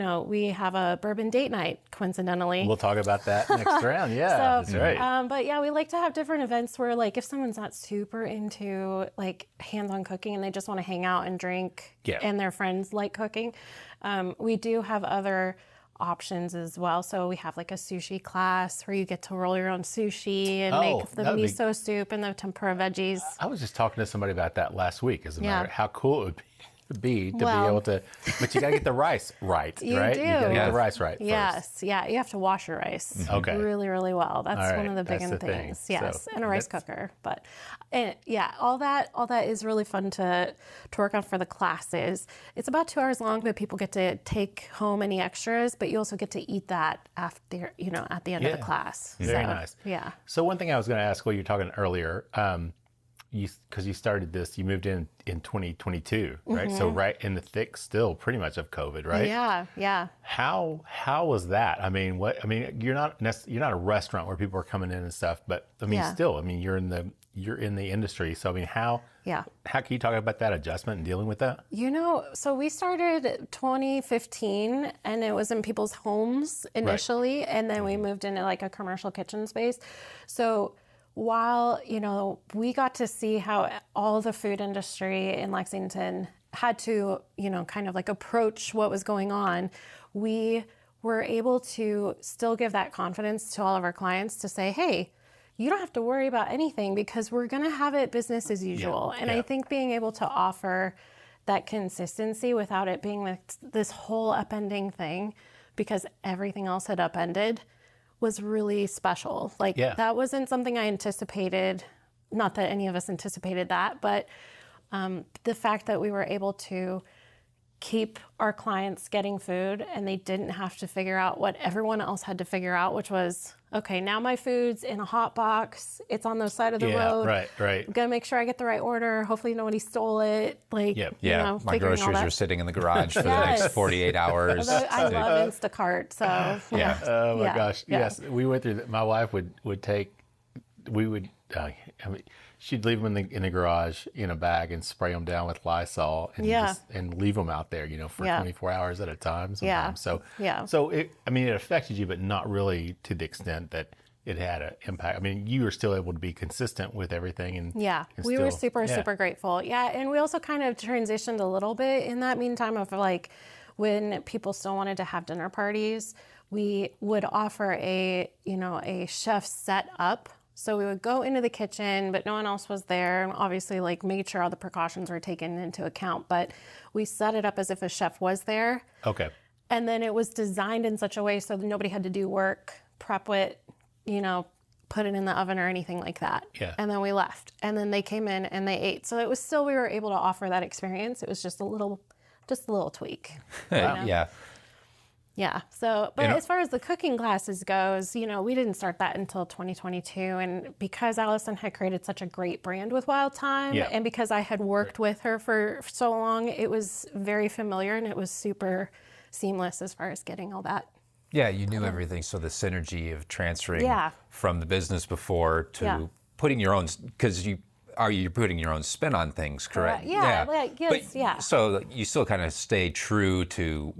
[SPEAKER 7] have a bourbon date night, coincidentally.
[SPEAKER 2] We'll talk about that next round. Yeah,
[SPEAKER 7] So,
[SPEAKER 2] that's right.
[SPEAKER 7] But yeah, we like to have different events where, like, if someone's not super into like hands-on cooking and they just want to hang out and drink, and their friends like cooking, we do have other options as well. So we have like a sushi class where you get to roll your own sushi and make the
[SPEAKER 2] that would be-
[SPEAKER 7] miso soup and the tempura veggies.
[SPEAKER 2] I was just talking to somebody about that last week. As a matter,
[SPEAKER 7] Yeah.
[SPEAKER 2] how cool it would be to
[SPEAKER 7] Well-
[SPEAKER 2] be able to, but you got to get the rice right,
[SPEAKER 7] You
[SPEAKER 2] right?
[SPEAKER 7] do.
[SPEAKER 2] You got to get
[SPEAKER 6] Yes.
[SPEAKER 2] the rice right first.
[SPEAKER 7] Yes, yeah, you have to wash your rice
[SPEAKER 2] Okay.
[SPEAKER 7] really, really well. That's
[SPEAKER 2] All
[SPEAKER 7] one
[SPEAKER 2] right,
[SPEAKER 7] of the big
[SPEAKER 2] that's the thing.
[SPEAKER 7] things. Yes,
[SPEAKER 2] So
[SPEAKER 7] and a rice
[SPEAKER 2] that's-
[SPEAKER 7] cooker. But yeah, all that is really fun to work on for the classes. It's about 2 hours long, but people get to take home any extras. But you also get to eat that after, at the end of the class.
[SPEAKER 2] Very
[SPEAKER 7] So,
[SPEAKER 2] nice.
[SPEAKER 7] Yeah.
[SPEAKER 2] So one thing I was going to ask while you were talking earlier, because you started this, you moved in 2022, right? So right in the thick still pretty much of COVID, right?
[SPEAKER 7] Yeah.
[SPEAKER 2] How was that? I mean, you're not a restaurant where people are coming in and stuff, but I mean,
[SPEAKER 7] Yeah.
[SPEAKER 2] still, I mean, you're in the industry. So I mean, how can you talk about that adjustment and dealing with that?
[SPEAKER 7] So we started 2015 and it was in people's homes initially, and then we moved into like a commercial kitchen space. So while, we got to see how all the food industry in Lexington had to, kind of like approach what was going on, we were able to still give that confidence to all of our clients to say, hey, you don't have to worry about anything because we're going to have it business as usual. And I think being able to offer that consistency without it being like this whole upending thing, because everything else had upended, was really special. Like that wasn't something I anticipated. Not that any of us anticipated that, but the fact that we were able to keep our clients getting food and they didn't have to figure out what everyone else had to figure out, which was okay, now my food's in a hot box. It's on the side of the road.
[SPEAKER 2] Right.
[SPEAKER 7] I'm going to make sure I get the right order. Hopefully nobody stole it. Like,
[SPEAKER 2] Yep.
[SPEAKER 7] you know,
[SPEAKER 6] My groceries are sitting in the garage for the next 48 hours.
[SPEAKER 7] I love Instacart, so.
[SPEAKER 6] Yeah.
[SPEAKER 2] Oh my
[SPEAKER 7] Yeah.
[SPEAKER 2] gosh.
[SPEAKER 7] Yeah.
[SPEAKER 2] Yes, we went through that. My wife would take, she'd leave them in the garage in a bag and spray them down with Lysol and and leave them out there, for 24 hours at a time sometimes. So it affected you, but not really to the extent that it had an impact. I mean, you were still able to be consistent with everything. And
[SPEAKER 7] we were super grateful. Yeah, and we also kind of transitioned a little bit in that meantime of like when people still wanted to have dinner parties, we would offer a chef set up. So we would go into the kitchen, but no one else was there. And obviously, like, made sure all the precautions were taken into account. But we set it up as if a chef was there.
[SPEAKER 2] Okay.
[SPEAKER 7] And then it was designed in such a way so that nobody had to do work, prep it, put it in the oven or anything like that.
[SPEAKER 2] Yeah.
[SPEAKER 7] And then we left. And then they came in and they ate. So it was still, we were able to offer that experience. It was just a little tweak.
[SPEAKER 6] Yeah.
[SPEAKER 7] Yeah. So, but as far as the cooking classes goes, we didn't start that until 2022. And because Allison had created such a great brand with Wild Thyme, and because I had worked with her for so long, it was very familiar and it was super seamless as far as getting all that.
[SPEAKER 6] Yeah, you knew everything. So the synergy of transferring from the business before to putting your own, because you're putting your own spin on things, correct? So you still kind of stay true to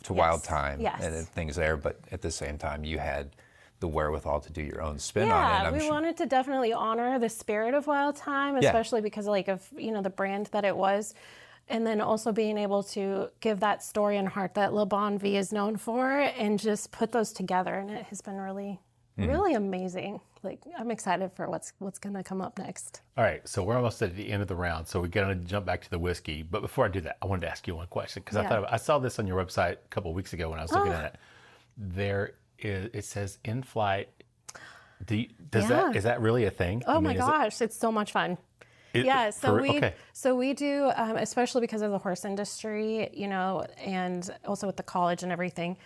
[SPEAKER 6] Wild Thyme and things there, but at the same time you had the wherewithal to do your own spin on it.
[SPEAKER 7] We wanted to definitely honor the spirit of Wild Thyme, especially because of the brand that it was. And then also being able to give that story and heart that Bonne Vie is known for and just put those together. And it has been really, really amazing. Like, I'm excited for what's going to come up next.
[SPEAKER 2] All right, so we're almost at the end of the round, so we're going to jump back to the whiskey. But before I do that, I wanted to ask you one question because I saw this on your website a couple of weeks ago when I was looking at it. It says in flight. Is that really a thing?
[SPEAKER 7] Oh my gosh, it's so much fun. So we do, especially because of the horse industry, and also with the college and everything.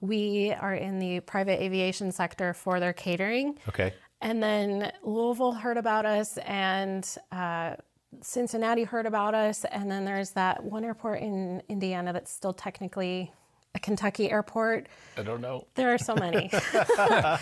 [SPEAKER 7] We are in the private aviation sector for their catering.
[SPEAKER 2] Okay.
[SPEAKER 7] And then Louisville heard about us and Cincinnati heard about us. And then there's that one airport in Indiana that's still technically a Kentucky airport.
[SPEAKER 2] I don't know.
[SPEAKER 7] There are so many.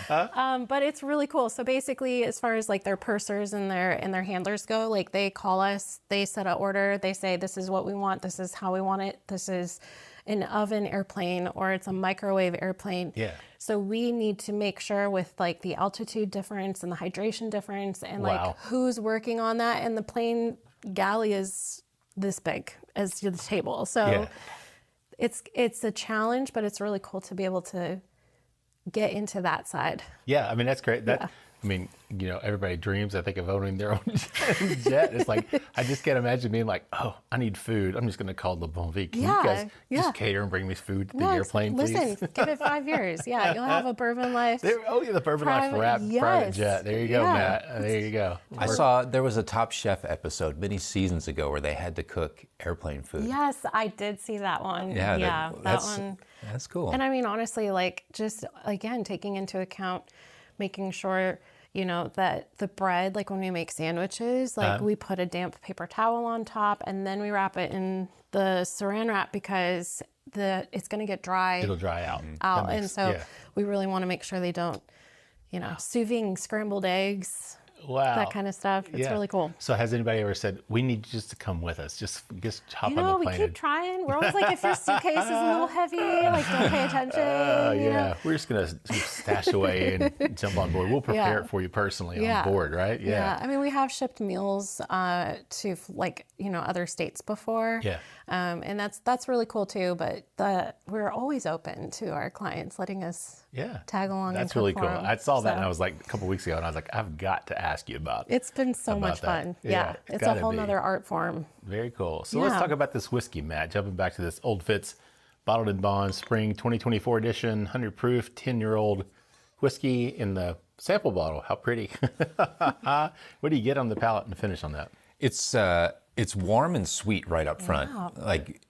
[SPEAKER 7] But it's really cool. So basically, as far as like their pursers and their handlers go, like they call us, they set an order, they say, this is what we want, this is how we want it, this is an oven airplane or it's a microwave airplane.
[SPEAKER 2] Yeah.
[SPEAKER 7] So we need to make sure with like the altitude difference and the hydration difference and like who's working on that. And the plane galley is this big as the table. So it's a challenge, but it's really cool to be able to get into that side.
[SPEAKER 2] Yeah, I mean, that's great. Everybody dreams, I think, of owning their own jet. It's like, I just can't imagine being like, oh, I need food. I'm just going to call the Bonne Vie. Can you guys just cater and bring me food to the airplane, please?
[SPEAKER 7] Listen, give it 5 years. Yeah, you'll have a Bourbon Life.
[SPEAKER 2] The Bourbon Life private jet. There you go, Matt. There you go.
[SPEAKER 6] I saw there was a Top Chef episode many seasons ago where they had to cook airplane food.
[SPEAKER 7] Yes, I did see that one. Yeah, that one.
[SPEAKER 6] That's cool.
[SPEAKER 7] And I mean, honestly, like just, again, taking into account, making sure that the bread, like when we make sandwiches, like we put a damp paper towel on top and then we wrap it in the saran wrap because it's going to get dry.
[SPEAKER 2] It'll dry out.
[SPEAKER 7] And so we really want to make sure they don't, sous vide scrambled eggs.
[SPEAKER 2] Wow.
[SPEAKER 7] That kind of stuff. It's really cool.
[SPEAKER 2] So has anybody ever said, we need you just to come with us? Just hop on the plane.
[SPEAKER 7] We keep trying. We're always like, if your suitcase is a little heavy, like don't pay attention.
[SPEAKER 2] We're just going to stash away and jump on board. We'll prepare it for you personally on board, right?
[SPEAKER 7] Yeah. I mean, we have shipped meals to other states before.
[SPEAKER 2] Yeah.
[SPEAKER 7] And that's really cool too. But we're always open to our clients letting us tag along.
[SPEAKER 2] That's
[SPEAKER 7] and
[SPEAKER 2] really cool. I saw that and I was like, a couple weeks ago, and I was like, I've got to ask you about it.
[SPEAKER 7] It's been so much fun. Yeah. It's a whole nother art form.
[SPEAKER 2] Very cool. So let's talk about this whiskey, Matt. Jumping back to this Old Fitz Bottled in Bond Spring 2024 edition, 100 proof, 10-year-old whiskey in the sample bottle. How pretty. What do you get on the palate and the finish on that?
[SPEAKER 6] It's warm and sweet right up front.
[SPEAKER 7] Wow.
[SPEAKER 6] Like,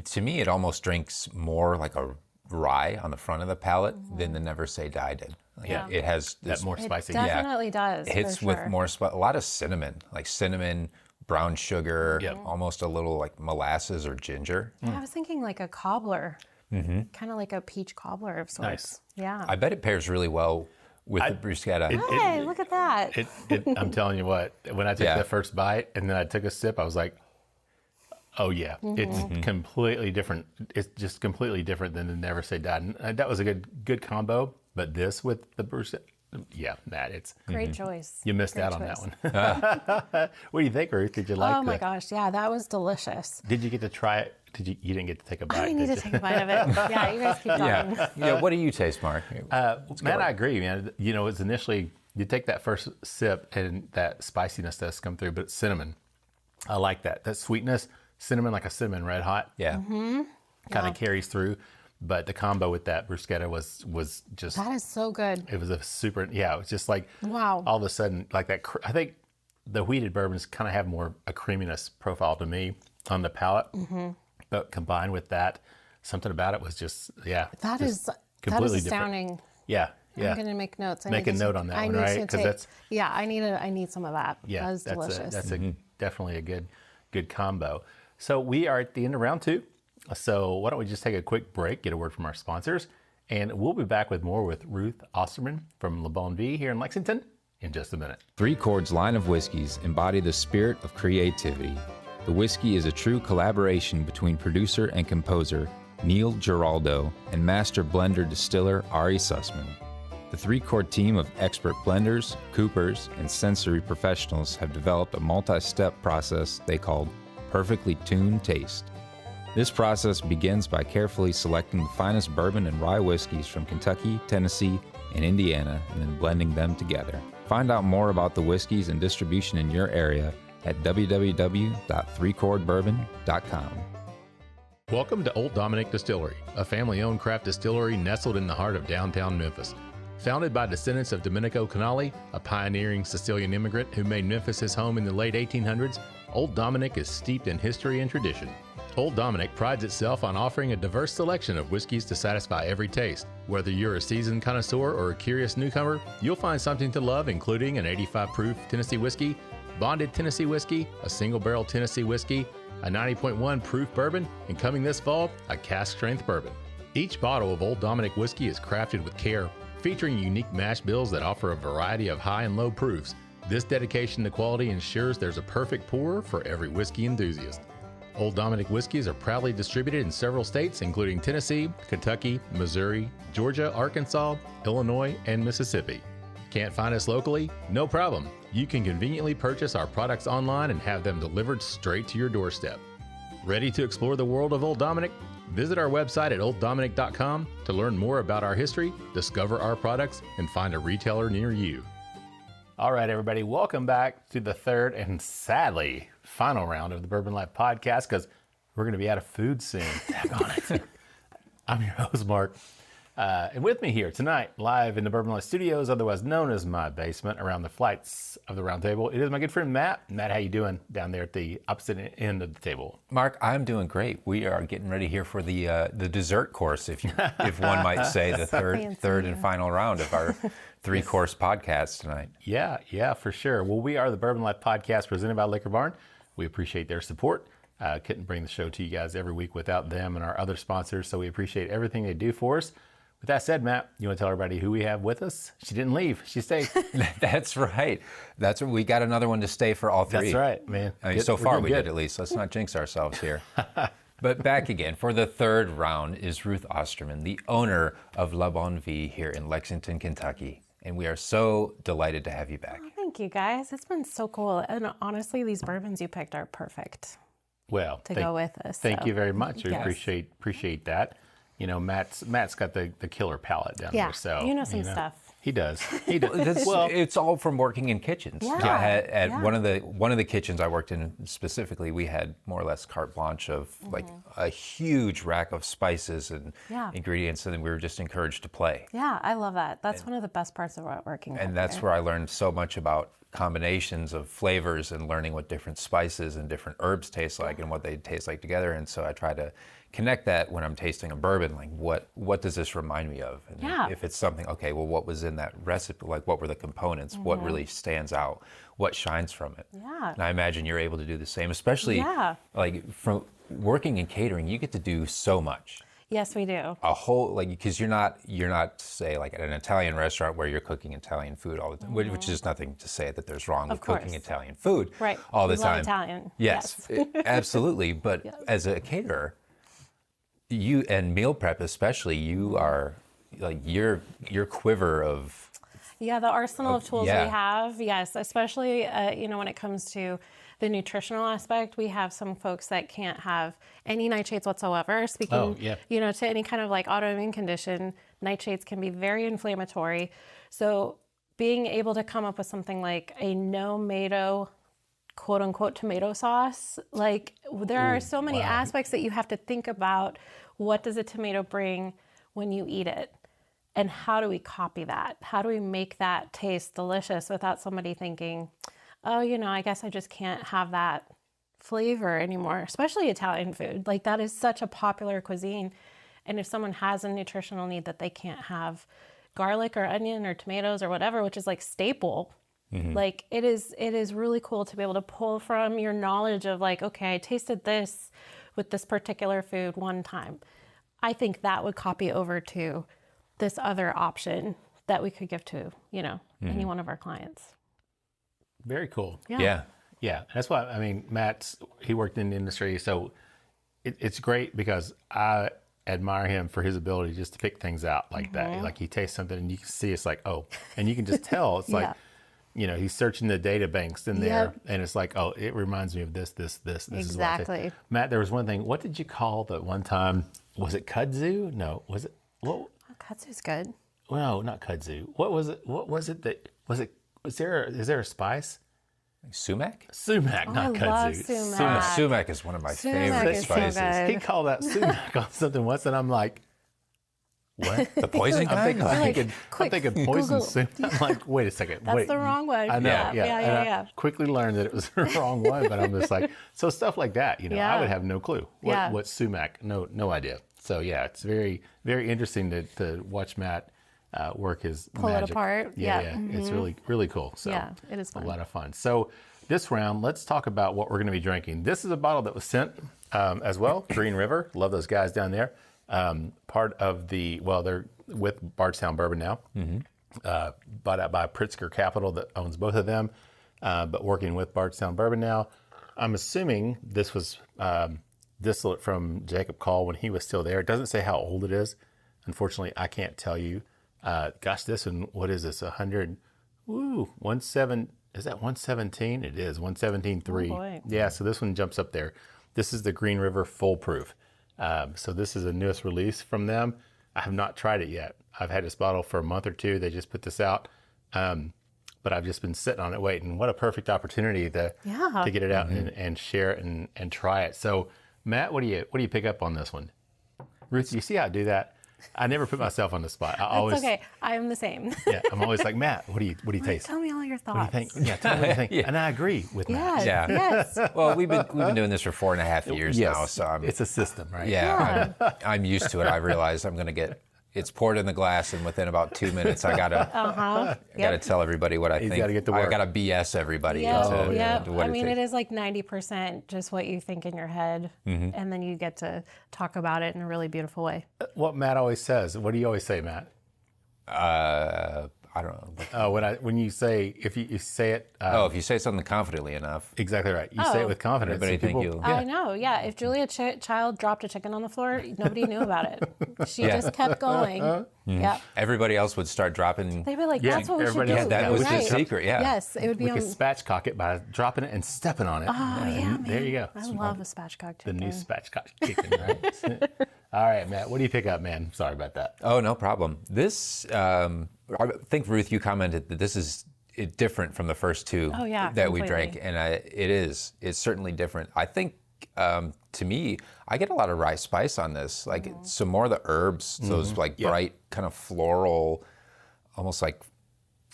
[SPEAKER 6] to me, it almost drinks more like a rye on the front of the palate than the Never Say Die did. Like, it has this
[SPEAKER 2] that more spicy.
[SPEAKER 7] It definitely does.
[SPEAKER 6] It hits
[SPEAKER 7] for
[SPEAKER 6] with
[SPEAKER 7] sure.
[SPEAKER 6] more a lot of cinnamon, like cinnamon, brown sugar, almost a little like molasses or ginger.
[SPEAKER 7] Yeah, I was thinking like a cobbler, kind of like a peach cobbler of sorts.
[SPEAKER 2] Nice.
[SPEAKER 7] Yeah.
[SPEAKER 6] I bet it pairs really well with the bruschetta.
[SPEAKER 7] Hey, look at that.
[SPEAKER 2] I'm telling you what, when I took the first bite and then I took a sip, I was like, oh yeah, it's completely different. It's just completely different than the Never Say Die. And that was a good combo, but this with the bruschetta, Matt, it's
[SPEAKER 7] Great choice.
[SPEAKER 2] you missed
[SPEAKER 7] Great
[SPEAKER 2] out on
[SPEAKER 7] choice.
[SPEAKER 2] that one. What do you think, Ruth? Did you like
[SPEAKER 7] Oh my gosh, yeah, that was delicious.
[SPEAKER 2] Did you get to try it? You didn't get to take a bite?
[SPEAKER 7] I need to take a bite of it. Yeah, you guys keep talking.
[SPEAKER 6] Yeah. What do you taste, Mark?
[SPEAKER 2] Matt, I agree, man. You know, it's initially, you take that first sip and that spiciness does come through, but it's cinnamon. I like that. That sweetness, cinnamon, like a cinnamon red hot.
[SPEAKER 6] Yeah.
[SPEAKER 2] Kind of carries through. But the combo with that bruschetta was just,
[SPEAKER 7] That is so good.
[SPEAKER 2] it was a super, it was just like,
[SPEAKER 7] Wow.
[SPEAKER 2] all of a sudden, like that, I think the wheated bourbons kind of have more a creaminess profile to me on the palate. But combined with that, something about it was just,
[SPEAKER 7] That is
[SPEAKER 2] completely
[SPEAKER 7] astounding.
[SPEAKER 2] different. Yeah.
[SPEAKER 7] I'm going to make notes.
[SPEAKER 2] Make a note on that one, right? 'Cause that's-
[SPEAKER 7] Yeah, I need some of that.
[SPEAKER 2] Yeah,
[SPEAKER 7] That's delicious.
[SPEAKER 2] That's definitely a good combo. So we are at the end of round 2. So why don't we just take a quick break, get a word from our sponsors, and we'll be back with more with Ruth Oesterman from Bonne Vie here in Lexington in just a minute.
[SPEAKER 8] Three Chord's line of whiskeys embody the spirit of creativity. The whiskey is a true collaboration between producer and composer Neil Giraldo and master blender distiller Ari Sussman. The Three Chord team of expert blenders, coopers, and sensory professionals have developed a multi-step process they call Perfectly Tuned Taste. This process begins by carefully selecting the finest bourbon and rye whiskeys from Kentucky, Tennessee, and Indiana, and then blending them together. Find out more about the whiskeys and distribution in your area at www.threechordbourbon.com.
[SPEAKER 2] Welcome to Old Dominick Distillery, a family-owned craft distillery nestled in the heart of downtown Memphis. Founded by descendants of Domenico Canali, a pioneering Sicilian immigrant who made Memphis his home in the late 1800s, Old Dominick is steeped in history and tradition. Old Dominick prides itself on offering a diverse selection of whiskeys to satisfy every taste. Whether you're a seasoned connoisseur or a curious newcomer, you'll find something to love, including an 85 proof Tennessee whiskey, bonded Tennessee whiskey, a single barrel Tennessee whiskey, a 90.1 proof bourbon, and coming this fall, a cask strength bourbon. Each bottle of Old Dominick whiskey is crafted with care, featuring unique mash bills that offer a variety of high and low proofs. This dedication to quality ensures there's a perfect pour for every whiskey enthusiast. Old Dominick whiskeys are proudly distributed in several states, including Tennessee, Kentucky, Missouri, Georgia, Arkansas, Illinois, and Mississippi. Can't find us locally? No problem. You can conveniently purchase our products online and have them delivered straight to your doorstep. Ready to explore the world of Old Dominick? Visit our website at olddominick.com to learn more about our history, discover our products, and find a retailer near you. All right, everybody, welcome back to the third and sadly final round of the Bourbon Life Podcast, because we're going to be out of food soon. Daggone it. I'm your host, Mark. And with me here tonight, live in the Bourbon Life Studios, otherwise known as my basement, around the flights of the round table, it is my good friend Matt. Matt, how you doing down there at the opposite end of the table?
[SPEAKER 6] Mark, I'm doing great. We are getting ready here for the dessert course, if one might say, the third and final round of our three-course podcast tonight.
[SPEAKER 2] Yeah, for sure. Well, we are the Bourbon Life Podcast presented by Liquor Barn. We appreciate their support. Couldn't bring the show to you guys every week without them and our other sponsors, so we appreciate everything they do for us. With that said, Matt, you want to tell everybody who we have with us? She didn't leave. She stayed.
[SPEAKER 6] That's right. That's what we got, another one to stay for all three.
[SPEAKER 2] That's right, man.
[SPEAKER 6] I mean, so far we did, at least. Let's not jinx ourselves here. But back again for the third round is Ruth Oesterman, the owner of Bonne Vie here in Lexington, Kentucky. And we are so delighted to have you back.
[SPEAKER 7] Oh, thank you, guys. It's been so cool. And honestly, these bourbons you picked are perfect
[SPEAKER 2] to
[SPEAKER 7] go with us.
[SPEAKER 2] Thank you very much. We appreciate that. You know, Matt's got the killer palate down there. So
[SPEAKER 7] you know some stuff.
[SPEAKER 2] He does. Well,
[SPEAKER 6] it's all from working in kitchens.
[SPEAKER 7] Yeah.
[SPEAKER 6] One of the kitchens I worked in specifically, we had more or less carte blanche of like a huge rack of spices and ingredients, and then we were just encouraged to play.
[SPEAKER 7] Yeah, I love that. That's one of the best parts of working.
[SPEAKER 6] And that's where I learned so much about combinations of flavors and learning what different spices and different herbs taste like and what they taste like together. And so I try to connect that when I'm tasting a bourbon, like what does this remind me of? And if it's something, okay, well, what was in that recipe? Like, what were the components? What really stands out? What shines from it?
[SPEAKER 7] Yeah.
[SPEAKER 6] And I imagine you're able to do the same, especially like from working in catering, you get to do so much.
[SPEAKER 7] Yes, we do.
[SPEAKER 6] A whole, like, because you're not say like at an Italian restaurant where you're cooking Italian food all the time, which is nothing to say that there's wrong with cooking Italian food all the time.
[SPEAKER 7] Italian.
[SPEAKER 6] Yes. Absolutely. But as a caterer, you and meal prep especially, you are like your quiver of
[SPEAKER 7] the arsenal of tools we have. Yes, especially when it comes to the nutritional aspect, we have some folks that can't have any nightshades whatsoever. Speaking, to any kind of like autoimmune condition, nightshades can be very inflammatory. So being able to come up with something like a no-mato, quote unquote, tomato sauce, like there are so many aspects that you have to think about. What does a tomato bring when you eat it? And how do we copy that? How do we make that taste delicious without somebody thinking, oh, I guess I just can't have that flavor anymore, especially Italian food. Like that is such a popular cuisine. And if someone has a nutritional need that they can't have garlic or onion or tomatoes or whatever, which is like staple, like it is really cool to be able to pull from your knowledge of like, okay, I tasted this with this particular food one time. I think that would copy over to this other option that we could give to, any one of our clients.
[SPEAKER 2] Very cool.
[SPEAKER 6] Yeah.
[SPEAKER 2] That's why, I mean, he worked in the industry, so it's great because I admire him for his ability just to pick things out like that. Like he tastes something and you can see it's like, oh, and you can just tell it's like, he's searching the data banks in there and it's like, oh, it reminds me of this.
[SPEAKER 7] Exactly.
[SPEAKER 2] Is what I taste. Matt, there was one thing, what did you call the one time, was it kudzu? No, was it, what?
[SPEAKER 7] Kudzu's good.
[SPEAKER 2] Well, not kudzu. What was it is there a spice?
[SPEAKER 6] Sumac?
[SPEAKER 2] Sumac, not kudzu.
[SPEAKER 7] Love sumac.
[SPEAKER 6] Sumac is one of my favorite spices.
[SPEAKER 7] So
[SPEAKER 2] he called that sumac on something once, and I'm like, what?
[SPEAKER 6] The poison kind?
[SPEAKER 2] I'm thinking poison sumac. I'm like, wait a second.
[SPEAKER 7] That's the wrong one.
[SPEAKER 2] I know. Yeah. I quickly learned that it was the wrong one, but I'm just like, so stuff like that, I would have no clue what sumac. No idea. So yeah, it's very, very interesting to watch Matt work his
[SPEAKER 7] pull
[SPEAKER 2] magic.
[SPEAKER 7] it apart.
[SPEAKER 2] It's really, really cool. So
[SPEAKER 7] it is fun.
[SPEAKER 2] A lot of fun. So this round, let's talk about what we're going to be drinking. This is a bottle that was sent as well, Green River. Love those guys down there. Part of they're with Bardstown Bourbon now. Bought out by Pritzker Capital that owns both of them, but working with Bardstown Bourbon now. I'm assuming this was distillate from Jacob Call when he was still there. It doesn't say how old it is. Unfortunately, I can't tell you. This one, what is this? 100, 17, is that 117? It is, 117.3.
[SPEAKER 7] Oh boy.
[SPEAKER 2] Yeah, so this one jumps up there. This is the Green River Full Proof. So this is the newest release from them. I have not tried it yet. I've had this bottle for a month or two. They just put this out. But I've just been sitting on it waiting. What a perfect opportunity to get it out and share it and try it. So Matt, what do you pick up on this one? Ruth, you see how I do that? I never put myself on the spot.
[SPEAKER 7] It's okay. I'm the same.
[SPEAKER 2] I'm always like, Matt, what do you taste?
[SPEAKER 7] Tell me all your thoughts.
[SPEAKER 2] What do you think? Yeah, tell me what you think. And I agree with Matt.
[SPEAKER 7] Yes.
[SPEAKER 6] Well, we've been doing this for 4.5 years now, so
[SPEAKER 2] it's a system, right?
[SPEAKER 6] I'm used to it. I realize I'm going to get it's poured in the glass, and within about 2 minutes, I gotta tell everybody what I think.
[SPEAKER 2] Gotta get to work.
[SPEAKER 6] I gotta BS everybody.
[SPEAKER 7] I mean, it is like 90% just what you think in your head, and then you get to talk about it in a really beautiful way.
[SPEAKER 2] What Matt always says. What do you always say, Matt?
[SPEAKER 6] I don't know.
[SPEAKER 2] When you say, if you say it.
[SPEAKER 6] If you say something confidently enough.
[SPEAKER 2] Exactly right. You say it with confidence.
[SPEAKER 6] Everybody think you.
[SPEAKER 7] I know. Yeah. If Julia Child dropped a chicken on the floor, nobody knew about it. She just kept going. Yeah.
[SPEAKER 6] Everybody else would start dropping.
[SPEAKER 7] They'd be like, "That's what we should do."
[SPEAKER 6] Yeah, that was the secret. Yeah.
[SPEAKER 7] Yes, it would be.
[SPEAKER 2] We could spatchcock it by dropping it and stepping on it.
[SPEAKER 7] Oh yeah,
[SPEAKER 2] there you go.
[SPEAKER 7] I love a spatchcock chicken.
[SPEAKER 2] The new spatchcock chicken, right? All right, Matt. What do you pick up, man? Sorry about that.
[SPEAKER 6] Oh, no problem. This, I think, Ruth, you commented that this is different from the first two that we drank, and it is. It's certainly different. I think, to me, I get a lot of rye spice on this, like some more of the herbs, those like bright kind of floral, almost like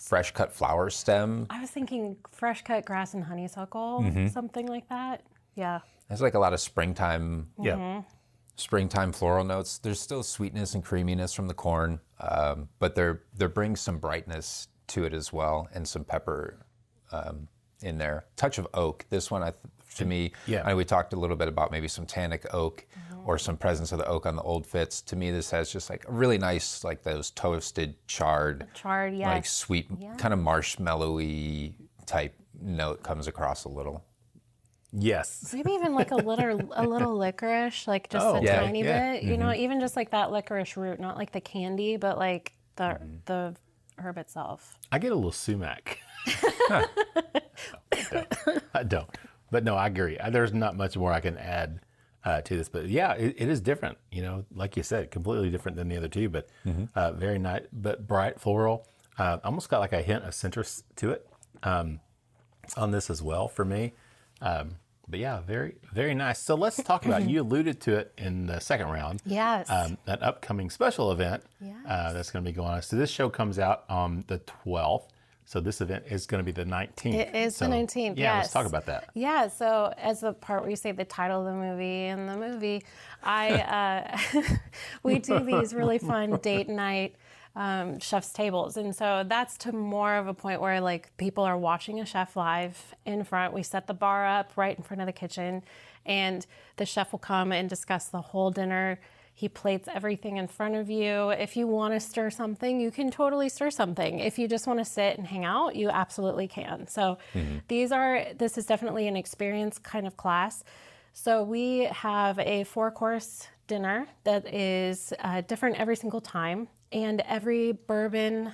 [SPEAKER 6] fresh cut flower stem.
[SPEAKER 7] I was thinking fresh cut grass and honeysuckle, something like that. Yeah.
[SPEAKER 6] There's like a lot of springtime floral notes. There's still sweetness and creaminess from the corn, but they're bringing some brightness to it as well, and some pepper in there. Touch of oak. This one, to me, we talked a little bit about maybe some tannic oak or some presence of the oak on the Old Fitz. To me, this has just like a really nice, like those toasted, charred, like sweet, kind of marshmallowy type note comes across a little.
[SPEAKER 9] Yes.
[SPEAKER 7] Maybe even like a little licorice, like just a tiny bit. You know, even just like that licorice root, not like the candy, but like the herb itself.
[SPEAKER 9] I get a little sumac. I don't. But no, I agree. There's not much more I can add to this. But yeah, it is different. You know, like you said, completely different than the other two, but very nice, but bright floral. Almost got like a hint of citrus to it on this as well for me. But yeah, very, very nice. So let's talk about, you alluded to it in the second round.
[SPEAKER 7] Yes.
[SPEAKER 9] That upcoming special event that's going to be going on. So this show comes out on the 12th. So this event is going to be the 19th.
[SPEAKER 7] It is the 19th,
[SPEAKER 9] yeah,
[SPEAKER 7] yes.
[SPEAKER 9] Let's talk about that.
[SPEAKER 7] Yeah, so as the part where you say the title of the movie and the movie, we do these really fun date night chef's tables. And so that's to more of a point where like people are watching a chef live in front. We set the bar up right in front of the kitchen, and the chef will come and discuss the whole dinner. He plates everything in front of you. If you want to stir something, you can totally stir something. If you just want to sit and hang out, you absolutely can. So this is definitely an experience kind of class. So we have a 4-course dinner that is different every single time. And every bourbon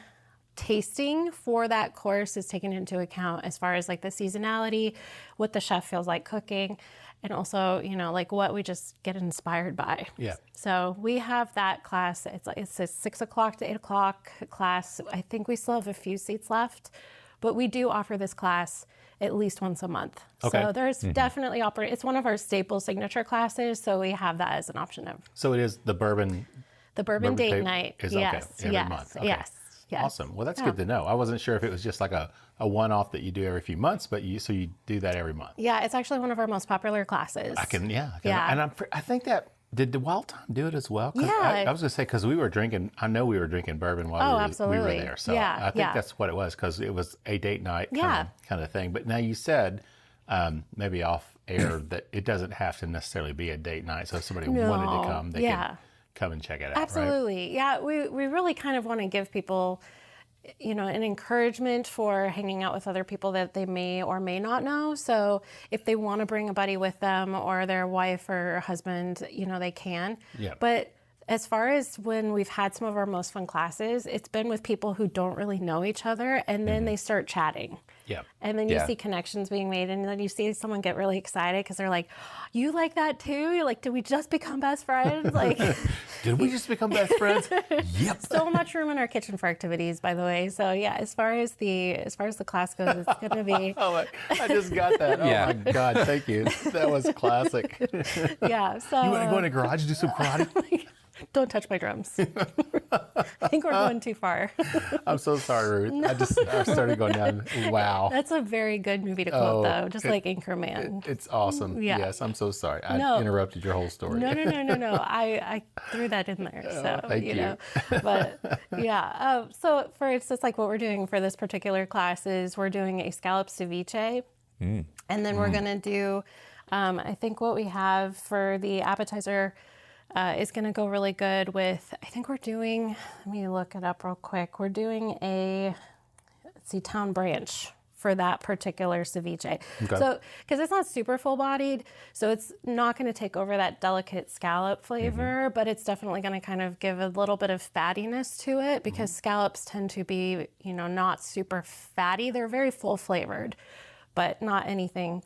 [SPEAKER 7] tasting for that course is taken into account as far as like the seasonality, what the chef feels like cooking, and also, you know, like what we just get inspired by.
[SPEAKER 9] Yeah.
[SPEAKER 7] So we have that class. It's a 6 o'clock to 8 o'clock class. I think we still have a few seats left, but we do offer this class at least once a month.
[SPEAKER 9] Okay.
[SPEAKER 7] So there's definitely it's one of our staple signature classes. So we have that as an option.
[SPEAKER 9] So it is the bourbon.
[SPEAKER 7] The bourbon date
[SPEAKER 9] tape
[SPEAKER 7] night.
[SPEAKER 9] is
[SPEAKER 7] yes.
[SPEAKER 9] okay, every month. Okay.
[SPEAKER 7] Yes. Yes.
[SPEAKER 9] Awesome. Well, that's good to know. I wasn't sure if it was just like a one-off that you do every few months, but you do that every month.
[SPEAKER 7] Yeah, it's actually one of our most popular classes.
[SPEAKER 9] And I think that, did the Wild Time do it as well?
[SPEAKER 7] Yeah.
[SPEAKER 9] I was going to say, because we were drinking bourbon while we were there. So I think that's what it was, because it was a date night kind of thing. But now you said, maybe off air, that it doesn't have to necessarily be a date night. So if somebody wanted to come, they can come and check it out.
[SPEAKER 7] Absolutely.
[SPEAKER 9] Right?
[SPEAKER 7] Yeah, we really kind of want to give people, you know, an encouragement for hanging out with other people that they may or may not know. So if they want to bring a buddy with them or their wife or husband, you know, they can.
[SPEAKER 9] Yeah.
[SPEAKER 7] But as far as when we've had some of our most fun classes, it's been with people who don't really know each other, and then they start chatting.
[SPEAKER 9] Yeah.
[SPEAKER 7] And then you see connections being made, and then you see someone get really excited because they're like, "You like that too?" You're like, "Did we just become best friends?" Like,
[SPEAKER 9] did we just become best friends? Yep.
[SPEAKER 7] So much room in our kitchen for activities, by the way. So yeah, as far as the class goes, it's gonna be.
[SPEAKER 9] I just got that. Oh my God, thank you. That was classic.
[SPEAKER 7] Yeah. So
[SPEAKER 9] you want to go in the garage and do some karate?
[SPEAKER 7] Don't touch my drums. I think we're going too far.
[SPEAKER 9] I'm so sorry, Ruth. No. I started going down. Wow.
[SPEAKER 7] That's a very good movie to quote, though. Just like Anchorman.
[SPEAKER 9] It's awesome.
[SPEAKER 7] Yeah.
[SPEAKER 9] Yes, I'm so sorry. I interrupted your whole story.
[SPEAKER 7] No. I threw that in there. So,
[SPEAKER 9] thank you.
[SPEAKER 7] know. But yeah. So for instance, like what we're doing for this particular class is we're doing a scallop ceviche. And then we're going to do, I think what we have for the appetizer is going to go really good with, I think we're doing, let me look it up real quick. We're doing town branch for that particular ceviche. Okay. So, because it's not super full-bodied, so it's not going to take over that delicate scallop flavor, but it's definitely going to kind of give a little bit of fattiness to it, because scallops tend to be, you know, not super fatty. They're very full-flavored, but not anything,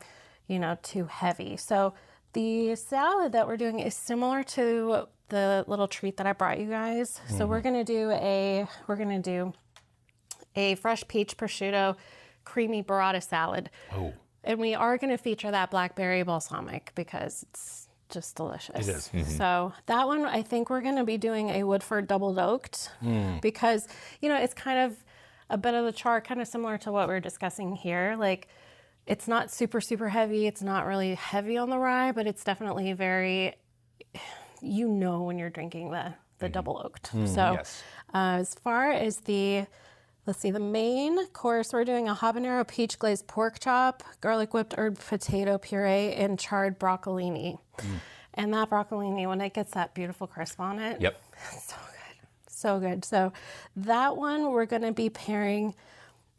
[SPEAKER 7] you know, too heavy. So the salad that we're doing is similar to the little treat that I brought you guys. So we're gonna do a fresh peach prosciutto creamy burrata salad.
[SPEAKER 9] Oh.
[SPEAKER 7] And we are gonna feature that blackberry balsamic because it's just delicious.
[SPEAKER 9] It is.
[SPEAKER 7] So that one, I think we're gonna be doing a Woodford double oaked because, you know, it's kind of a bit of the char, kind of similar to what we're discussing here. Like, it's not super, super heavy. It's not really heavy on the rye, but it's definitely very, when you're drinking the double oaked. So as far as the main course, we're doing a habanero peach glazed pork chop, garlic whipped herb potato puree, and charred broccolini. And that broccolini, when it gets that beautiful crisp on it, it's so good. So good. So that one we're going to be pairing,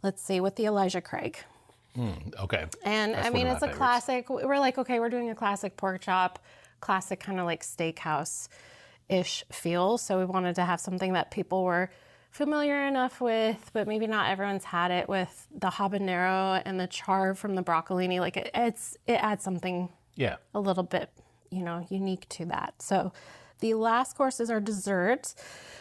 [SPEAKER 7] with the Elijah Craig.
[SPEAKER 9] Okay.
[SPEAKER 7] And
[SPEAKER 9] That's
[SPEAKER 7] I mean,
[SPEAKER 9] one of
[SPEAKER 7] it's
[SPEAKER 9] my
[SPEAKER 7] a
[SPEAKER 9] favorites.
[SPEAKER 7] classic. We're like, okay, we're doing a classic pork chop, classic kind of like steakhouse-ish feel. So we wanted to have something that people were familiar enough with, but maybe not everyone's had it, with the habanero and the char from the broccolini. Like it adds something a little bit, unique to that. So the last course is our dessert.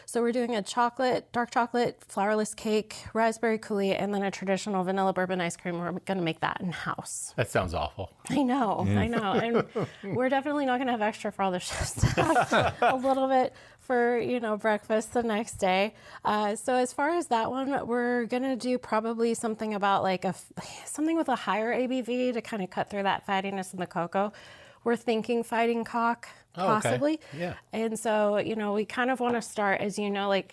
[SPEAKER 7] So we're doing a dark chocolate, flourless cake, raspberry coulis, and then a traditional vanilla bourbon ice cream. We're going to make that in-house.
[SPEAKER 9] That sounds awful.
[SPEAKER 7] I know. And we're definitely not going to have extra for all the chefs to have a little bit for, breakfast the next day. So as far as that one, we're going to do probably something about something with a higher ABV to kind of cut through that fattiness in the cocoa. We're thinking fighting cock, possibly.
[SPEAKER 9] Okay. Yeah.
[SPEAKER 7] And so, we kind of want to start, as the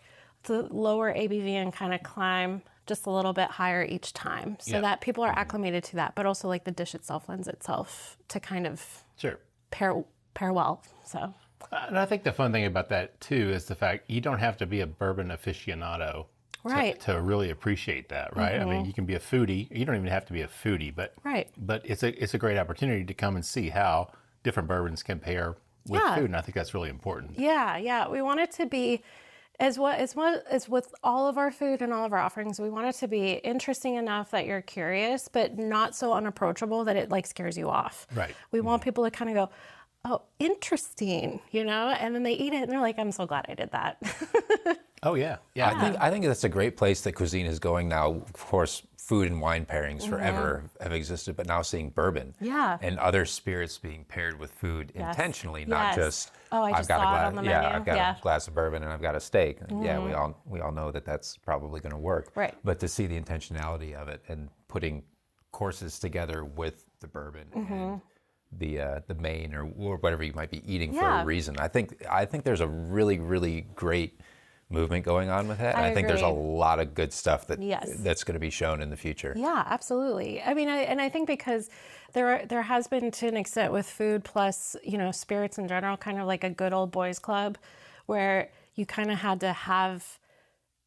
[SPEAKER 7] lower ABV and kind of climb just a little bit higher each time so that people are acclimated to that, but also like the dish itself lends itself to kind of pair well. So.
[SPEAKER 9] And I think the fun thing about that too is the fact you don't have to be a bourbon aficionado to really appreciate that, right? I mean, you can be a foodie. You don't even have to be a foodie, but it's a great opportunity to come and see how different bourbons can pair with food, and I think that's really important.
[SPEAKER 7] Yeah. We want it to be as with all of our food and all of our offerings. We want it to be interesting enough that you're curious, but not so unapproachable that it scares you off.
[SPEAKER 9] Right.
[SPEAKER 7] We want people to kind of go, oh, interesting, and then they eat it and they're like, I'm so glad I did that.
[SPEAKER 9] Oh yeah.
[SPEAKER 6] I think that's a great place that cuisine is going now. Of course, food and wine pairings forever have existed, but now seeing bourbon and other spirits being paired with food intentionally, not just
[SPEAKER 7] I've got
[SPEAKER 6] a glass of bourbon and I've got a steak. Yeah, we all know that that's probably going to work.
[SPEAKER 7] Right.
[SPEAKER 6] But to see the intentionality of it and putting courses together with the bourbon and the main or whatever you might be eating for a reason. I think there's a really, really great movement going on with that. And I think there's a lot of good stuff that's going to be shown in the future.
[SPEAKER 7] Yeah, absolutely. I mean, I think because there has been, to an extent, with food plus, spirits in general, kind of like a good old boys club where you kind of had to have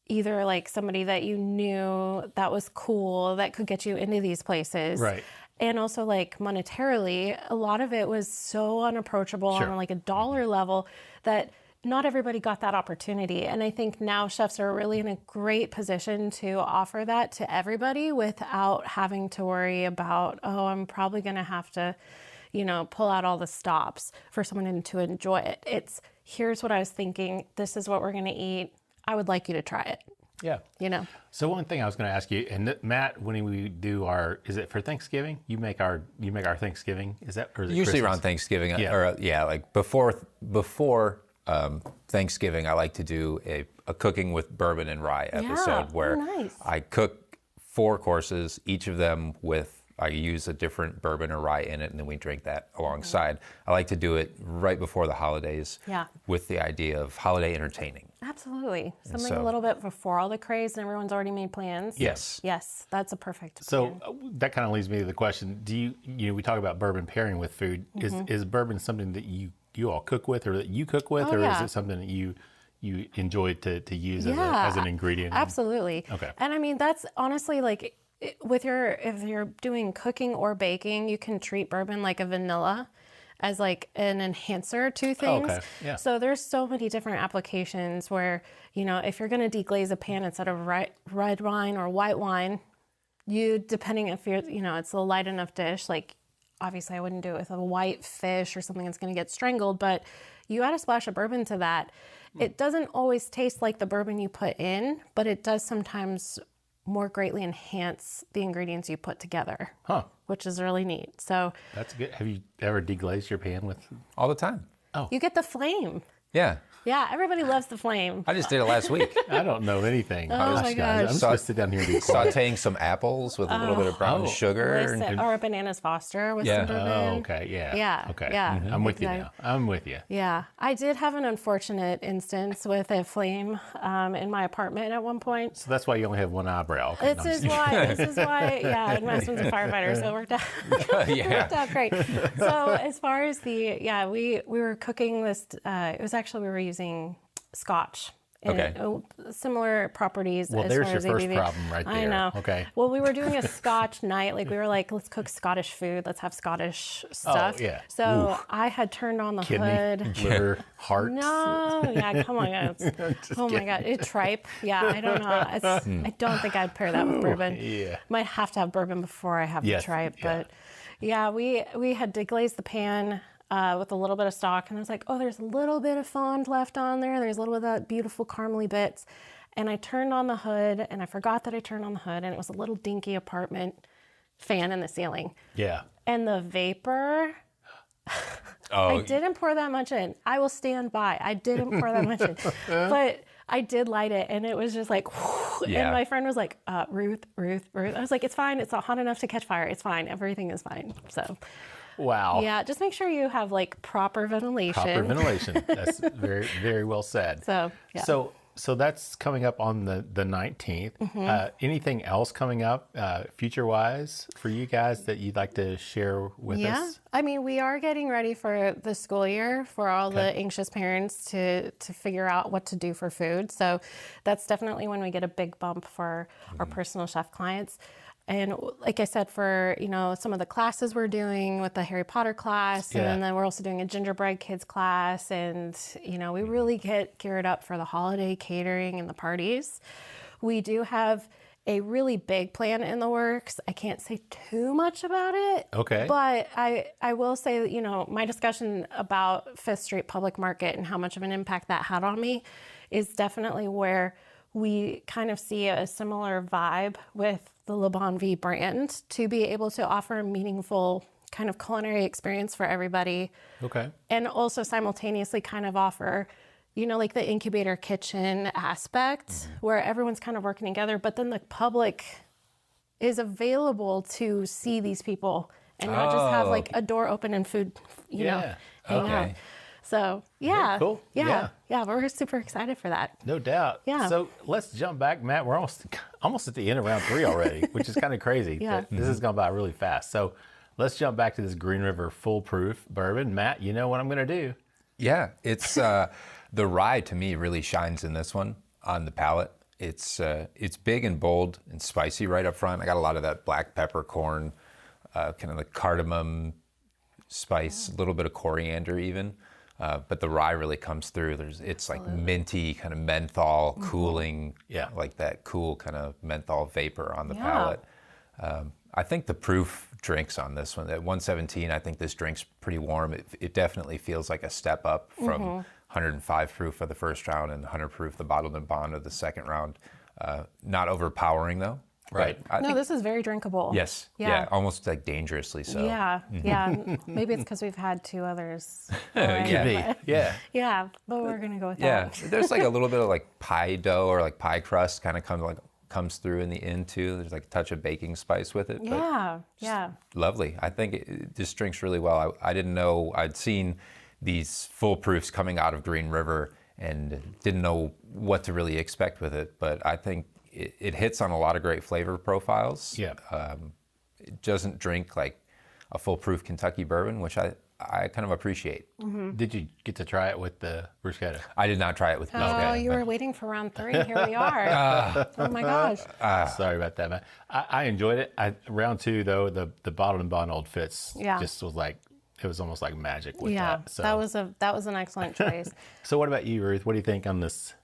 [SPEAKER 7] either somebody that you knew that was cool, that could get you into these places.
[SPEAKER 9] Right.
[SPEAKER 7] And also monetarily, a lot of it was so unapproachable on a dollar level that not everybody got that opportunity. And I think now chefs are really in a great position to offer that to everybody without having to worry about, I'm probably going to have to, pull out all the stops for someone to enjoy it. It's, here's what I was thinking. This is what we're going to eat. I would like you to try it.
[SPEAKER 9] Yeah. So one thing I was going to ask you, and Matt, when we do is it for Thanksgiving? You make our Thanksgiving? Is that, or is it
[SPEAKER 6] usually
[SPEAKER 9] Christmas?
[SPEAKER 6] around Thanksgiving? Or before Thanksgiving, I like to do a cooking with bourbon and rye episode where I cook 4 courses, each of them I use a different bourbon or rye in it, and then we drink that alongside. I like to do it right before the holidays with the idea of holiday entertaining.
[SPEAKER 7] Absolutely. Something a little bit before all the craze and everyone's already made plans.
[SPEAKER 6] Yes.
[SPEAKER 7] Yes, that's a perfect plan.
[SPEAKER 9] So that kind of leads me to the question, do you we talk about bourbon pairing with food. Is bourbon something that you all cook with, or that you cook with, is it something that you enjoy to use as an ingredient?
[SPEAKER 7] Absolutely.
[SPEAKER 9] Okay.
[SPEAKER 7] And I mean, that's honestly if you're doing cooking or baking, you can treat bourbon like a vanilla as an enhancer to things.
[SPEAKER 9] Okay. Yeah.
[SPEAKER 7] So there's so many different applications where, if you're going to deglaze a pan instead of red wine or white wine, depending if you're, it's a light enough dish, obviously I wouldn't do it with a white fish or something that's going to get strangled, but you add a splash of bourbon to that. It doesn't always taste like the bourbon you put in, but it does sometimes more greatly enhance the ingredients you put together, which is really neat. So
[SPEAKER 9] that's good. Have you ever deglazed your pan with?
[SPEAKER 6] All the time.
[SPEAKER 7] You get the flame.
[SPEAKER 6] Yeah.
[SPEAKER 7] Yeah, everybody loves the flame.
[SPEAKER 6] I just did it last week.
[SPEAKER 9] I don't know anything.
[SPEAKER 7] Oh my gosh.
[SPEAKER 9] I'm just going to sit down here and be quiet.
[SPEAKER 6] Sauteing some apples with a little bit of brown sugar.
[SPEAKER 7] Or a bananas Foster with some bourbon.
[SPEAKER 9] Oh, okay. Yeah.
[SPEAKER 7] Yeah.
[SPEAKER 9] Okay.
[SPEAKER 7] Yeah.
[SPEAKER 9] I'm with you now. I'm with you.
[SPEAKER 7] Yeah. I did have an unfortunate instance with a flame in my apartment at one point.
[SPEAKER 9] So that's why you only have one eyebrow. Okay,
[SPEAKER 7] This is why, yeah, my husband's a firefighter, so it worked out, it worked out great. So as far as we were cooking this, it was actually, we were using Scotch.
[SPEAKER 6] Okay.
[SPEAKER 7] Similar properties.
[SPEAKER 9] Well,
[SPEAKER 7] as
[SPEAKER 9] there's
[SPEAKER 7] far
[SPEAKER 9] your
[SPEAKER 7] as
[SPEAKER 9] first
[SPEAKER 7] ABV.
[SPEAKER 9] problem right there.
[SPEAKER 7] I know.
[SPEAKER 9] Okay.
[SPEAKER 7] Well, we were doing a Scotch night. Like we were like, let's cook Scottish food. Let's have Scottish stuff.
[SPEAKER 9] Oh, yeah.
[SPEAKER 7] So
[SPEAKER 9] Oof.
[SPEAKER 7] I had turned on the
[SPEAKER 9] Kidney,
[SPEAKER 7] hood.
[SPEAKER 9] liver, heart.
[SPEAKER 7] No, yeah, come on, guys. Oh my God, it's tripe. Yeah, I don't know. I don't think I'd pair that with bourbon.
[SPEAKER 9] Yeah.
[SPEAKER 7] Might have to have bourbon before I have the tripe, but yeah, we had deglaze the pan with a little bit of stock, and I was like, oh, there's a little bit of fond left on there. There's a little bit of that beautiful caramely bits, and I turned on the hood, and I forgot that I turned on the hood, and it was a little dinky apartment fan in the ceiling.
[SPEAKER 9] Yeah.
[SPEAKER 7] And the vapor. I didn't pour that much in. I will stand by. I didn't pour that much in. But I did light it, and it was just like, whoo, and my friend was like, Ruth. I was like, it's fine. It's not hot enough to catch fire. It's fine. Everything is fine. So.
[SPEAKER 9] Wow.
[SPEAKER 7] Yeah, just make sure you have like proper ventilation.
[SPEAKER 9] Proper ventilation. That's very, very well said.
[SPEAKER 7] So, yeah.
[SPEAKER 9] So that's coming up on the 19th. Anything else coming up future-wise for you guys that you'd like to share with us?
[SPEAKER 7] Yeah, I mean, we are getting ready for the school year for all the anxious parents to figure out what to do for food. So that's definitely when we get a big bump for our personal chef clients. And like I said, for, some of the classes we're doing with the Harry Potter class, and then we're also doing a gingerbread kids class. And, we really get geared up for the holiday catering and the parties. We do have a really big plan in the works. I can't say too much about it.
[SPEAKER 9] Okay.
[SPEAKER 7] But I will say that, my discussion about Fifth Street Public Market and how much of an impact that had on me is definitely where we kind of see a similar vibe with the Bonne Vie brand to be able to offer a meaningful kind of culinary experience for everybody.
[SPEAKER 9] Okay.
[SPEAKER 7] And also simultaneously kind of offer, like the incubator kitchen aspect where everyone's kind of working together, but then the public is available to see these people and not just have like a door open and food, hang out. So, yeah.
[SPEAKER 9] Very cool.
[SPEAKER 7] Yeah. We're super excited for that.
[SPEAKER 9] No doubt.
[SPEAKER 7] Yeah.
[SPEAKER 9] So let's jump back, Matt. We're almost at the end of round 3 already, which is kind of crazy.
[SPEAKER 7] Yeah.
[SPEAKER 9] This has gone by really fast. So let's jump back to this Green River Foolproof Bourbon. Matt, you know what I'm going to do.
[SPEAKER 6] Yeah, it's the rye to me really shines in this one on the palate. It's big and bold and spicy right up front. I got a lot of that black peppercorn, kind of the cardamom spice, a little bit of coriander even. But the rye really comes through. It's like minty, kind of menthol, cooling, like that cool kind of menthol vapor on the palate. I think the proof drinks on this one, at 117, I think this drink's pretty warm. It definitely feels like a step up from 105 proof for the first round and 100 proof, the Bottled and Bond of the second round. Not overpowering though.
[SPEAKER 9] Right.
[SPEAKER 7] This is very drinkable.
[SPEAKER 6] Yes. Yeah. Almost like dangerously so.
[SPEAKER 7] Yeah. Yeah. Maybe it's because we've had 2 others.
[SPEAKER 9] Could be. Yeah.
[SPEAKER 7] Yeah. But we're going to go with
[SPEAKER 6] Yeah.
[SPEAKER 7] that.
[SPEAKER 6] There's like a little bit of like pie dough or like pie crust kind of comes through in the end too. There's like a touch of baking spice with it.
[SPEAKER 7] Yeah. Yeah.
[SPEAKER 6] Lovely. I think this drinks really well. I didn't know, I'd seen these full proofs coming out of Green River and didn't know what to really expect with it. But I think it hits on a lot of great flavor profiles.
[SPEAKER 9] Yeah.
[SPEAKER 6] It doesn't drink like a full proof Kentucky bourbon, which I kind of appreciate.
[SPEAKER 9] Did you get to try it with the bruschetta?
[SPEAKER 6] I did not try it with bruschetta.
[SPEAKER 7] Oh, you were waiting for round 3. Here we are. Oh my gosh.
[SPEAKER 9] Sorry about that, man. I enjoyed it. Round 2, though, the Bottled and Bond Old Fitz just was like, it was almost like magic with that. So.
[SPEAKER 7] that was an excellent choice.
[SPEAKER 9] So what about you, Ruth? What do you think on this?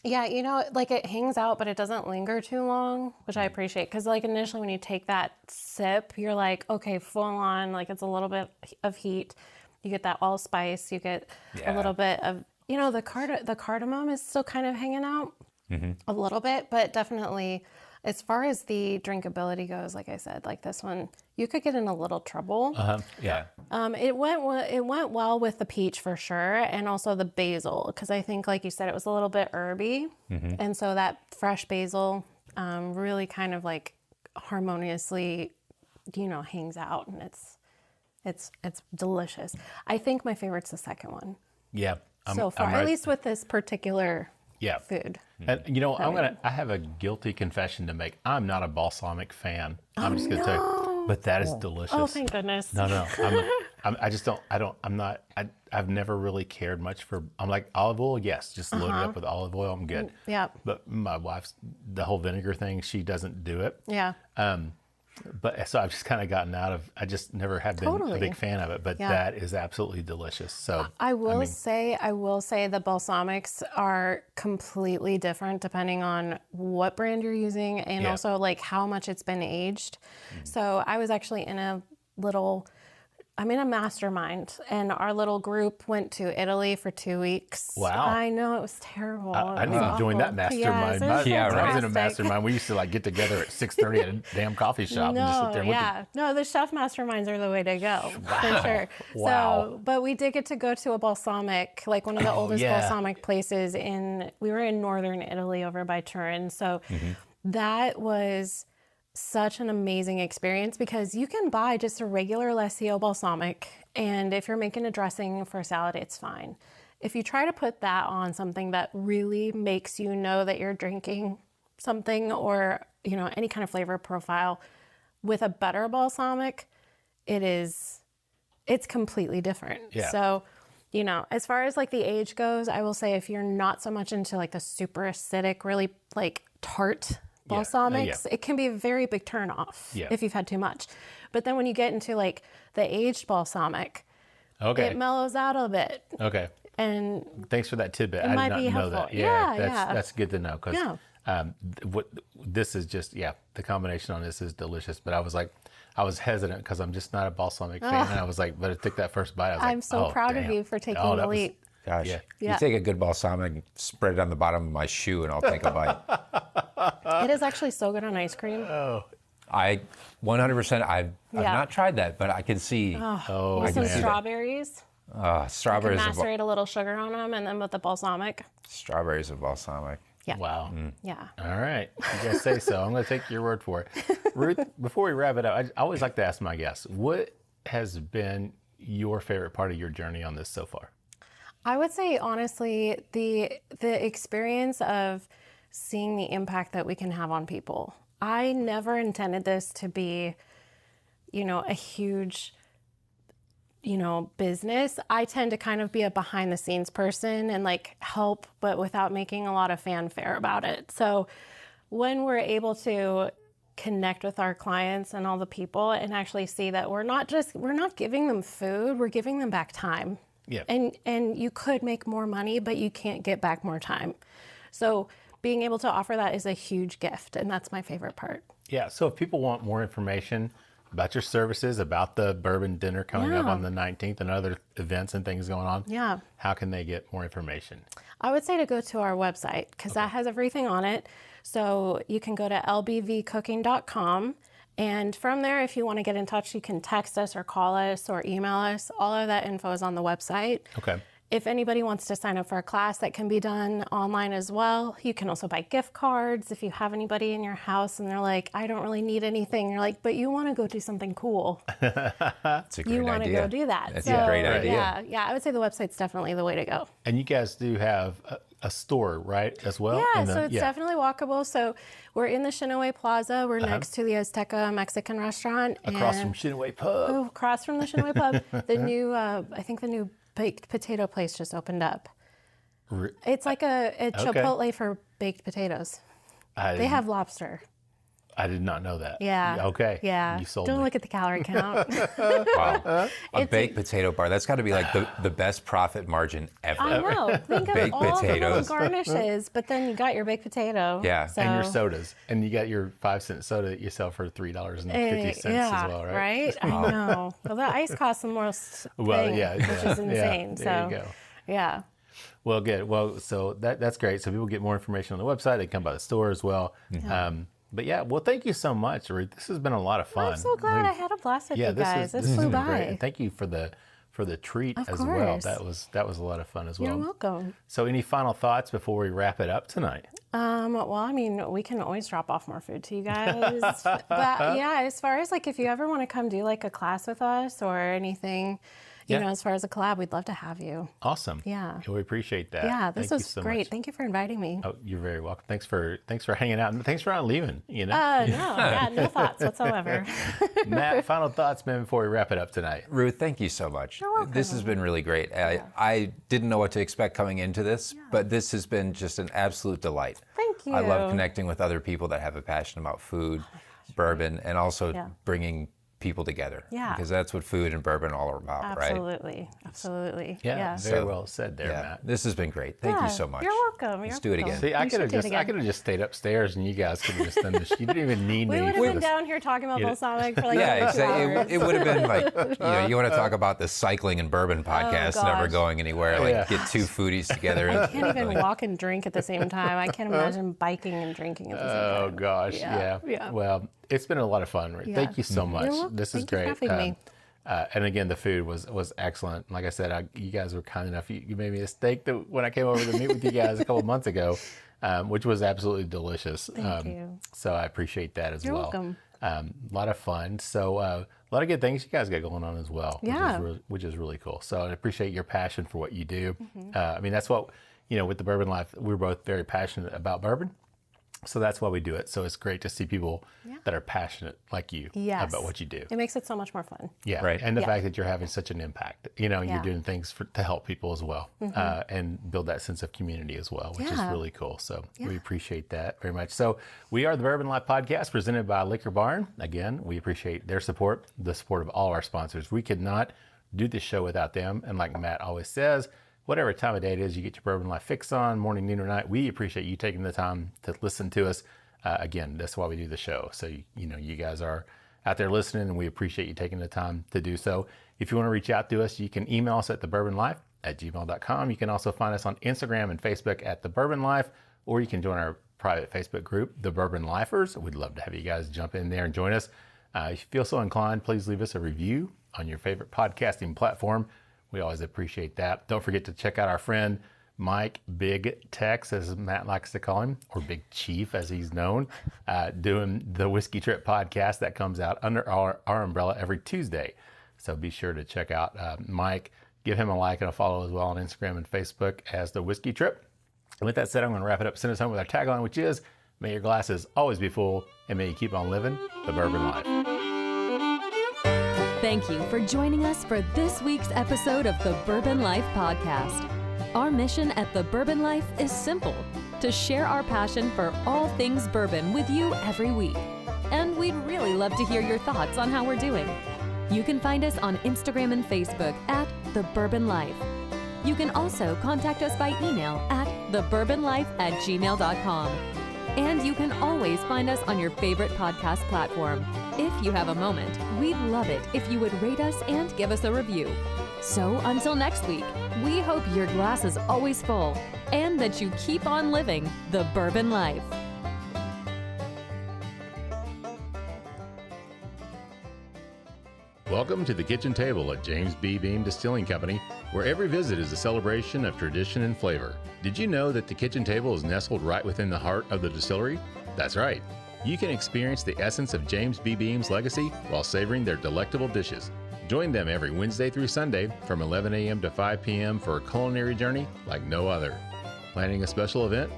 [SPEAKER 7] Yeah, like it hangs out, but it doesn't linger too long, which I appreciate. Because like initially when you take that sip, you're like, okay, full on, like it's a little bit of heat. You get that allspice. You get a little bit of, the cardamom is still kind of hanging out a little bit, but definitely As far as the drinkability goes, like I said, like this one, you could get in a little trouble.
[SPEAKER 6] Yeah.
[SPEAKER 7] It went well with the peach for sure, and also the basil, because I think, like you said, it was a little bit herby, and so that fresh basil really kind of like harmoniously, hangs out, and it's delicious. I think my favorite's the second one.
[SPEAKER 9] Yeah.
[SPEAKER 7] So far, at least with this particular food.
[SPEAKER 9] And I have a guilty confession to make. I'm not a balsamic fan. I'm just gonna tell you, but that is delicious.
[SPEAKER 7] Oh, thank goodness.
[SPEAKER 9] No. I've never really cared much for. I'm like olive oil. Yes, just load it up with olive oil. I'm good.
[SPEAKER 7] Yeah.
[SPEAKER 9] But my wife's the whole vinegar thing. She doesn't do it.
[SPEAKER 7] Yeah.
[SPEAKER 9] But so I've just kind of gotten out of. I just never have been a big fan of it. But that is absolutely delicious. So
[SPEAKER 7] I will say the balsamics are completely different depending on what brand you're using, and also like how much it's been aged. So I was actually in a mastermind, and our little group went to Italy for 2 weeks.
[SPEAKER 9] Wow.
[SPEAKER 7] I know, it was terrible.
[SPEAKER 9] I didn't even join that mastermind. I was in a mastermind. We used to get together at 6:30 at a damn coffee shop and just sit there.
[SPEAKER 7] No, the chef masterminds are the way to go, for sure.
[SPEAKER 9] Wow.
[SPEAKER 7] So, but we did get to go to a balsamic, like one of the oldest balsamic places we were in northern Italy over by Turin. So that was such an amazing experience, because you can buy just a regular Lesio balsamic, and if you're making a dressing for a salad, it's fine. If you try to put that on something that really makes you know that you're drinking something, or any kind of flavor profile with a better balsamic, it's completely different.
[SPEAKER 9] Yeah.
[SPEAKER 7] So, as far as like the age goes, I will say if you're not so much into like the super acidic, really like tart balsamics, it can be a very big turn off if you've had too much. But then when you get into like the aged balsamic, it mellows out a bit.
[SPEAKER 9] Okay.
[SPEAKER 7] And
[SPEAKER 9] thanks for that tidbit.
[SPEAKER 7] I
[SPEAKER 9] did not know that. That's good to know, because what this is just the combination on this is delicious. But I was hesitant because I'm just not a balsamic fan, and I was like, but I took that first bite. I was
[SPEAKER 7] I'm so proud of you for taking the leap.
[SPEAKER 6] Gosh, you take a good balsamic, spread it on the bottom of my shoe, and I'll take a bite.
[SPEAKER 7] It is actually so good on ice cream.
[SPEAKER 6] I 100%. I've not tried that, but I can see.
[SPEAKER 7] With some strawberries.
[SPEAKER 6] Strawberries.
[SPEAKER 7] You can macerate a little sugar on them, and then with the balsamic.
[SPEAKER 6] Strawberries and balsamic.
[SPEAKER 7] Yeah.
[SPEAKER 9] Wow.
[SPEAKER 7] Yeah.
[SPEAKER 9] All right. You guys say so. I'm going to take your word for it. Ruth, before we wrap it up, I always like to ask my guests, what has been your favorite part of your journey on this so far?
[SPEAKER 7] I would say, honestly, the experience of seeing the impact that we can have on people. I never intended this to be, a huge, business. I tend to kind of be a behind the scenes person and like help, but without making a lot of fanfare about it. So when we're able to connect with our clients and all the people and actually see that we're not giving them food, we're giving them back time.
[SPEAKER 9] Yeah.
[SPEAKER 7] And you could make more money, but you can't get back more time. So being able to offer that is a huge gift, and that's my favorite part.
[SPEAKER 9] Yeah. So if people want more information about your services, about the bourbon dinner coming up on the 19th and other events and things going on, how can they get more information?
[SPEAKER 7] I would say to go to our website, because that has everything on it. So you can go to lbvcooking.com. And from there, if you want to get in touch, you can text us or call us or email us. All of that info is on the website.
[SPEAKER 9] Okay.
[SPEAKER 7] If anybody wants to sign up for a class, that can be done online as well. You can also buy gift cards. If you have anybody in your house and they're like, I don't really need anything, you're like, but you want to go do something cool.
[SPEAKER 6] That's a great idea.
[SPEAKER 7] You want to go do that.
[SPEAKER 6] That's a great idea.
[SPEAKER 7] Yeah, I would say the website's definitely the way to go.
[SPEAKER 9] And you guys do have a store, right, as well?
[SPEAKER 7] Yeah, so it's definitely walkable. So we're in the Shinaway Plaza. We're next to the Azteca Mexican restaurant.
[SPEAKER 9] Across from Shinaway Pub.
[SPEAKER 7] Oh, across from the Shinaway Pub. The new, I think the new baked potato place just opened up. It's like a Chipotle for baked potatoes. They have lobster.
[SPEAKER 9] I did not know that.
[SPEAKER 7] Yeah.
[SPEAKER 9] Okay.
[SPEAKER 7] Yeah.
[SPEAKER 9] You sold
[SPEAKER 7] Don't
[SPEAKER 9] me.
[SPEAKER 7] look at the calorie count.
[SPEAKER 6] Wow. A baked potato bar. That's got to be like the best profit margin ever.
[SPEAKER 7] I know. Think of
[SPEAKER 6] Baked
[SPEAKER 7] all
[SPEAKER 6] potatoes.
[SPEAKER 7] the little garnishes, but then you got your baked potato.
[SPEAKER 6] Yeah.
[SPEAKER 7] So.
[SPEAKER 9] And your sodas. And you got your 5-cent soda that you sell for $3.50 as well, right?
[SPEAKER 7] Right? I know. Well, the ice costs the most thing, which is insane.
[SPEAKER 9] There you go.
[SPEAKER 7] Yeah.
[SPEAKER 9] Well, good. Well, so that's great. So people get more information on the website. They come by the store as well. But yeah, well, thank you so much, Ruth. This has been a lot of fun.
[SPEAKER 7] I'm so glad I had a blast with you guys. This flew by.
[SPEAKER 9] Great. And thank you for the treat as well. That was a lot of fun as well.
[SPEAKER 7] You're welcome.
[SPEAKER 9] So any final thoughts before we wrap it up tonight?
[SPEAKER 7] Well, I mean, we can always drop off more food to you guys. But yeah, as far as like if you ever want to come do like a class with us or anything, you know, as far as a collab, we'd love to have you.
[SPEAKER 9] Awesome.
[SPEAKER 7] Yeah.
[SPEAKER 9] We appreciate that.
[SPEAKER 7] Yeah, this was great.
[SPEAKER 9] Much.
[SPEAKER 7] Thank you for inviting me.
[SPEAKER 9] Oh, you're very welcome. Thanks for hanging out, and thanks for not leaving, you know?
[SPEAKER 7] No thoughts whatsoever.
[SPEAKER 9] Matt, final thoughts, man, before we wrap it up tonight.
[SPEAKER 6] Ruth, thank you so much.
[SPEAKER 7] You're welcome.
[SPEAKER 6] This has been really great. I didn't know what to expect coming into this, but this has been just an absolute delight.
[SPEAKER 7] Thank you.
[SPEAKER 6] I love connecting with other people that have a passion about food, bourbon, and also bringing people together.
[SPEAKER 7] Yeah.
[SPEAKER 6] Because that's what food and bourbon are all about, right?
[SPEAKER 7] Absolutely.
[SPEAKER 9] Yeah. Very well said there, Matt.
[SPEAKER 6] This has been great. Thank you so much.
[SPEAKER 7] You're welcome.
[SPEAKER 6] Let's do it again.
[SPEAKER 9] See, I could have just stayed upstairs and you guys could have just done this. You didn't even need me.
[SPEAKER 7] We would have been down here talking about balsamic for like 2 hours.
[SPEAKER 6] It would have been like, you want to talk about the cycling and bourbon podcast never going anywhere. Like get two foodies together.
[SPEAKER 7] I can't even walk and drink at the same time. I can't imagine biking and drinking at the same time.
[SPEAKER 9] Oh gosh, yeah. Well, it's been a lot of fun. Right? Thank you so much. This is great.
[SPEAKER 7] Thank you for having me.
[SPEAKER 9] And again, the food was excellent. Like I said, you guys were kind enough. You made me a steak when I came over to meet with you guys a couple months ago, which was absolutely delicious.
[SPEAKER 7] Thank you.
[SPEAKER 9] So I appreciate that as well.
[SPEAKER 7] You're welcome.
[SPEAKER 9] A lot of fun. So a lot of good things you guys got going on as well, which is really cool. So I appreciate your passion for what you do. I mean, that's what, with the Bourbon Life, we're both very passionate about bourbon. So that's why we do it. So it's great to see people that are passionate like you about what you do.
[SPEAKER 7] It makes it so much more fun.
[SPEAKER 9] Yeah. Right. And the fact that you're having such an impact, you're doing things to help people as well and build that sense of community as well, which is really cool. So we appreciate that very much. So we are the Bourbon Life Podcast presented by Liquor Barn. Again, we appreciate their support, the support of all our sponsors. We could not do this show without them. And like Matt always says, whatever time of day it is you get your Bourbon Life fix on, morning, noon, or night, we appreciate you taking the time to listen to us. Again, that's why we do the show. So, you guys are out there listening, and we appreciate you taking the time to do so. If you want to reach out to us, you can email us at thebourbonlife@gmail.com. You can also find us on Instagram and Facebook at The Bourbon Life, or you can join our private Facebook group, The Bourbon Lifers. We'd love to have you guys jump in there and join us. If you feel so inclined, please leave us a review on your favorite podcasting platform. We always appreciate that. Don't forget to check out our friend Mike Big Tex, as Matt likes to call him, or Big Chief as he's known, doing the Whiskey Trip podcast that comes out under our umbrella every Tuesday. So be sure to check out Mike. Give him a like and a follow as well on Instagram and Facebook as the Whiskey Trip. And with that said, I'm going to wrap it up. Send us home with our tagline, which is, may your glasses always be full, and may you keep on living the bourbon life.
[SPEAKER 5] Thank you for joining us for this week's episode of the Bourbon Life Podcast. Our mission at the Bourbon Life is simple: to share our passion for all things bourbon with you every week. And we'd really love to hear your thoughts on how we're doing. You can find us on Instagram and Facebook at The Bourbon Life. You can also contact us by email at thebourbonlife@gmail.com. And you can always find us on your favorite podcast platform. If you have a moment, we'd love it if you would rate us and give us a review. So until next week, we hope your glass is always full and that you keep on living the bourbon life.
[SPEAKER 2] Welcome to the kitchen table at James B. Beam Distilling Company, where every visit is a celebration of tradition and flavor. Did you know that the kitchen table is nestled right within the heart of the distillery? That's right. You can experience the essence of James B. Beam's legacy while savoring their delectable dishes. Join them every Wednesday through Sunday from 11 a.m. to 5 p.m. for a culinary journey like no other. Planning a special event?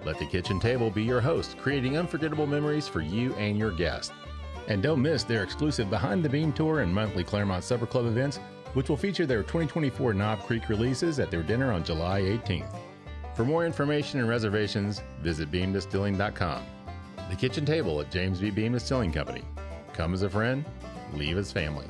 [SPEAKER 2] Let the kitchen table be your host, creating unforgettable memories for you and your guests. And don't miss their exclusive Behind the Beam tour and monthly Claremont Supper Club events, which will feature their 2024 Knob Creek releases at their dinner on July 18th. For more information and reservations, visit beamdistilling.com. The kitchen table at James B. Beam Distilling Company. Come as a friend, leave as family.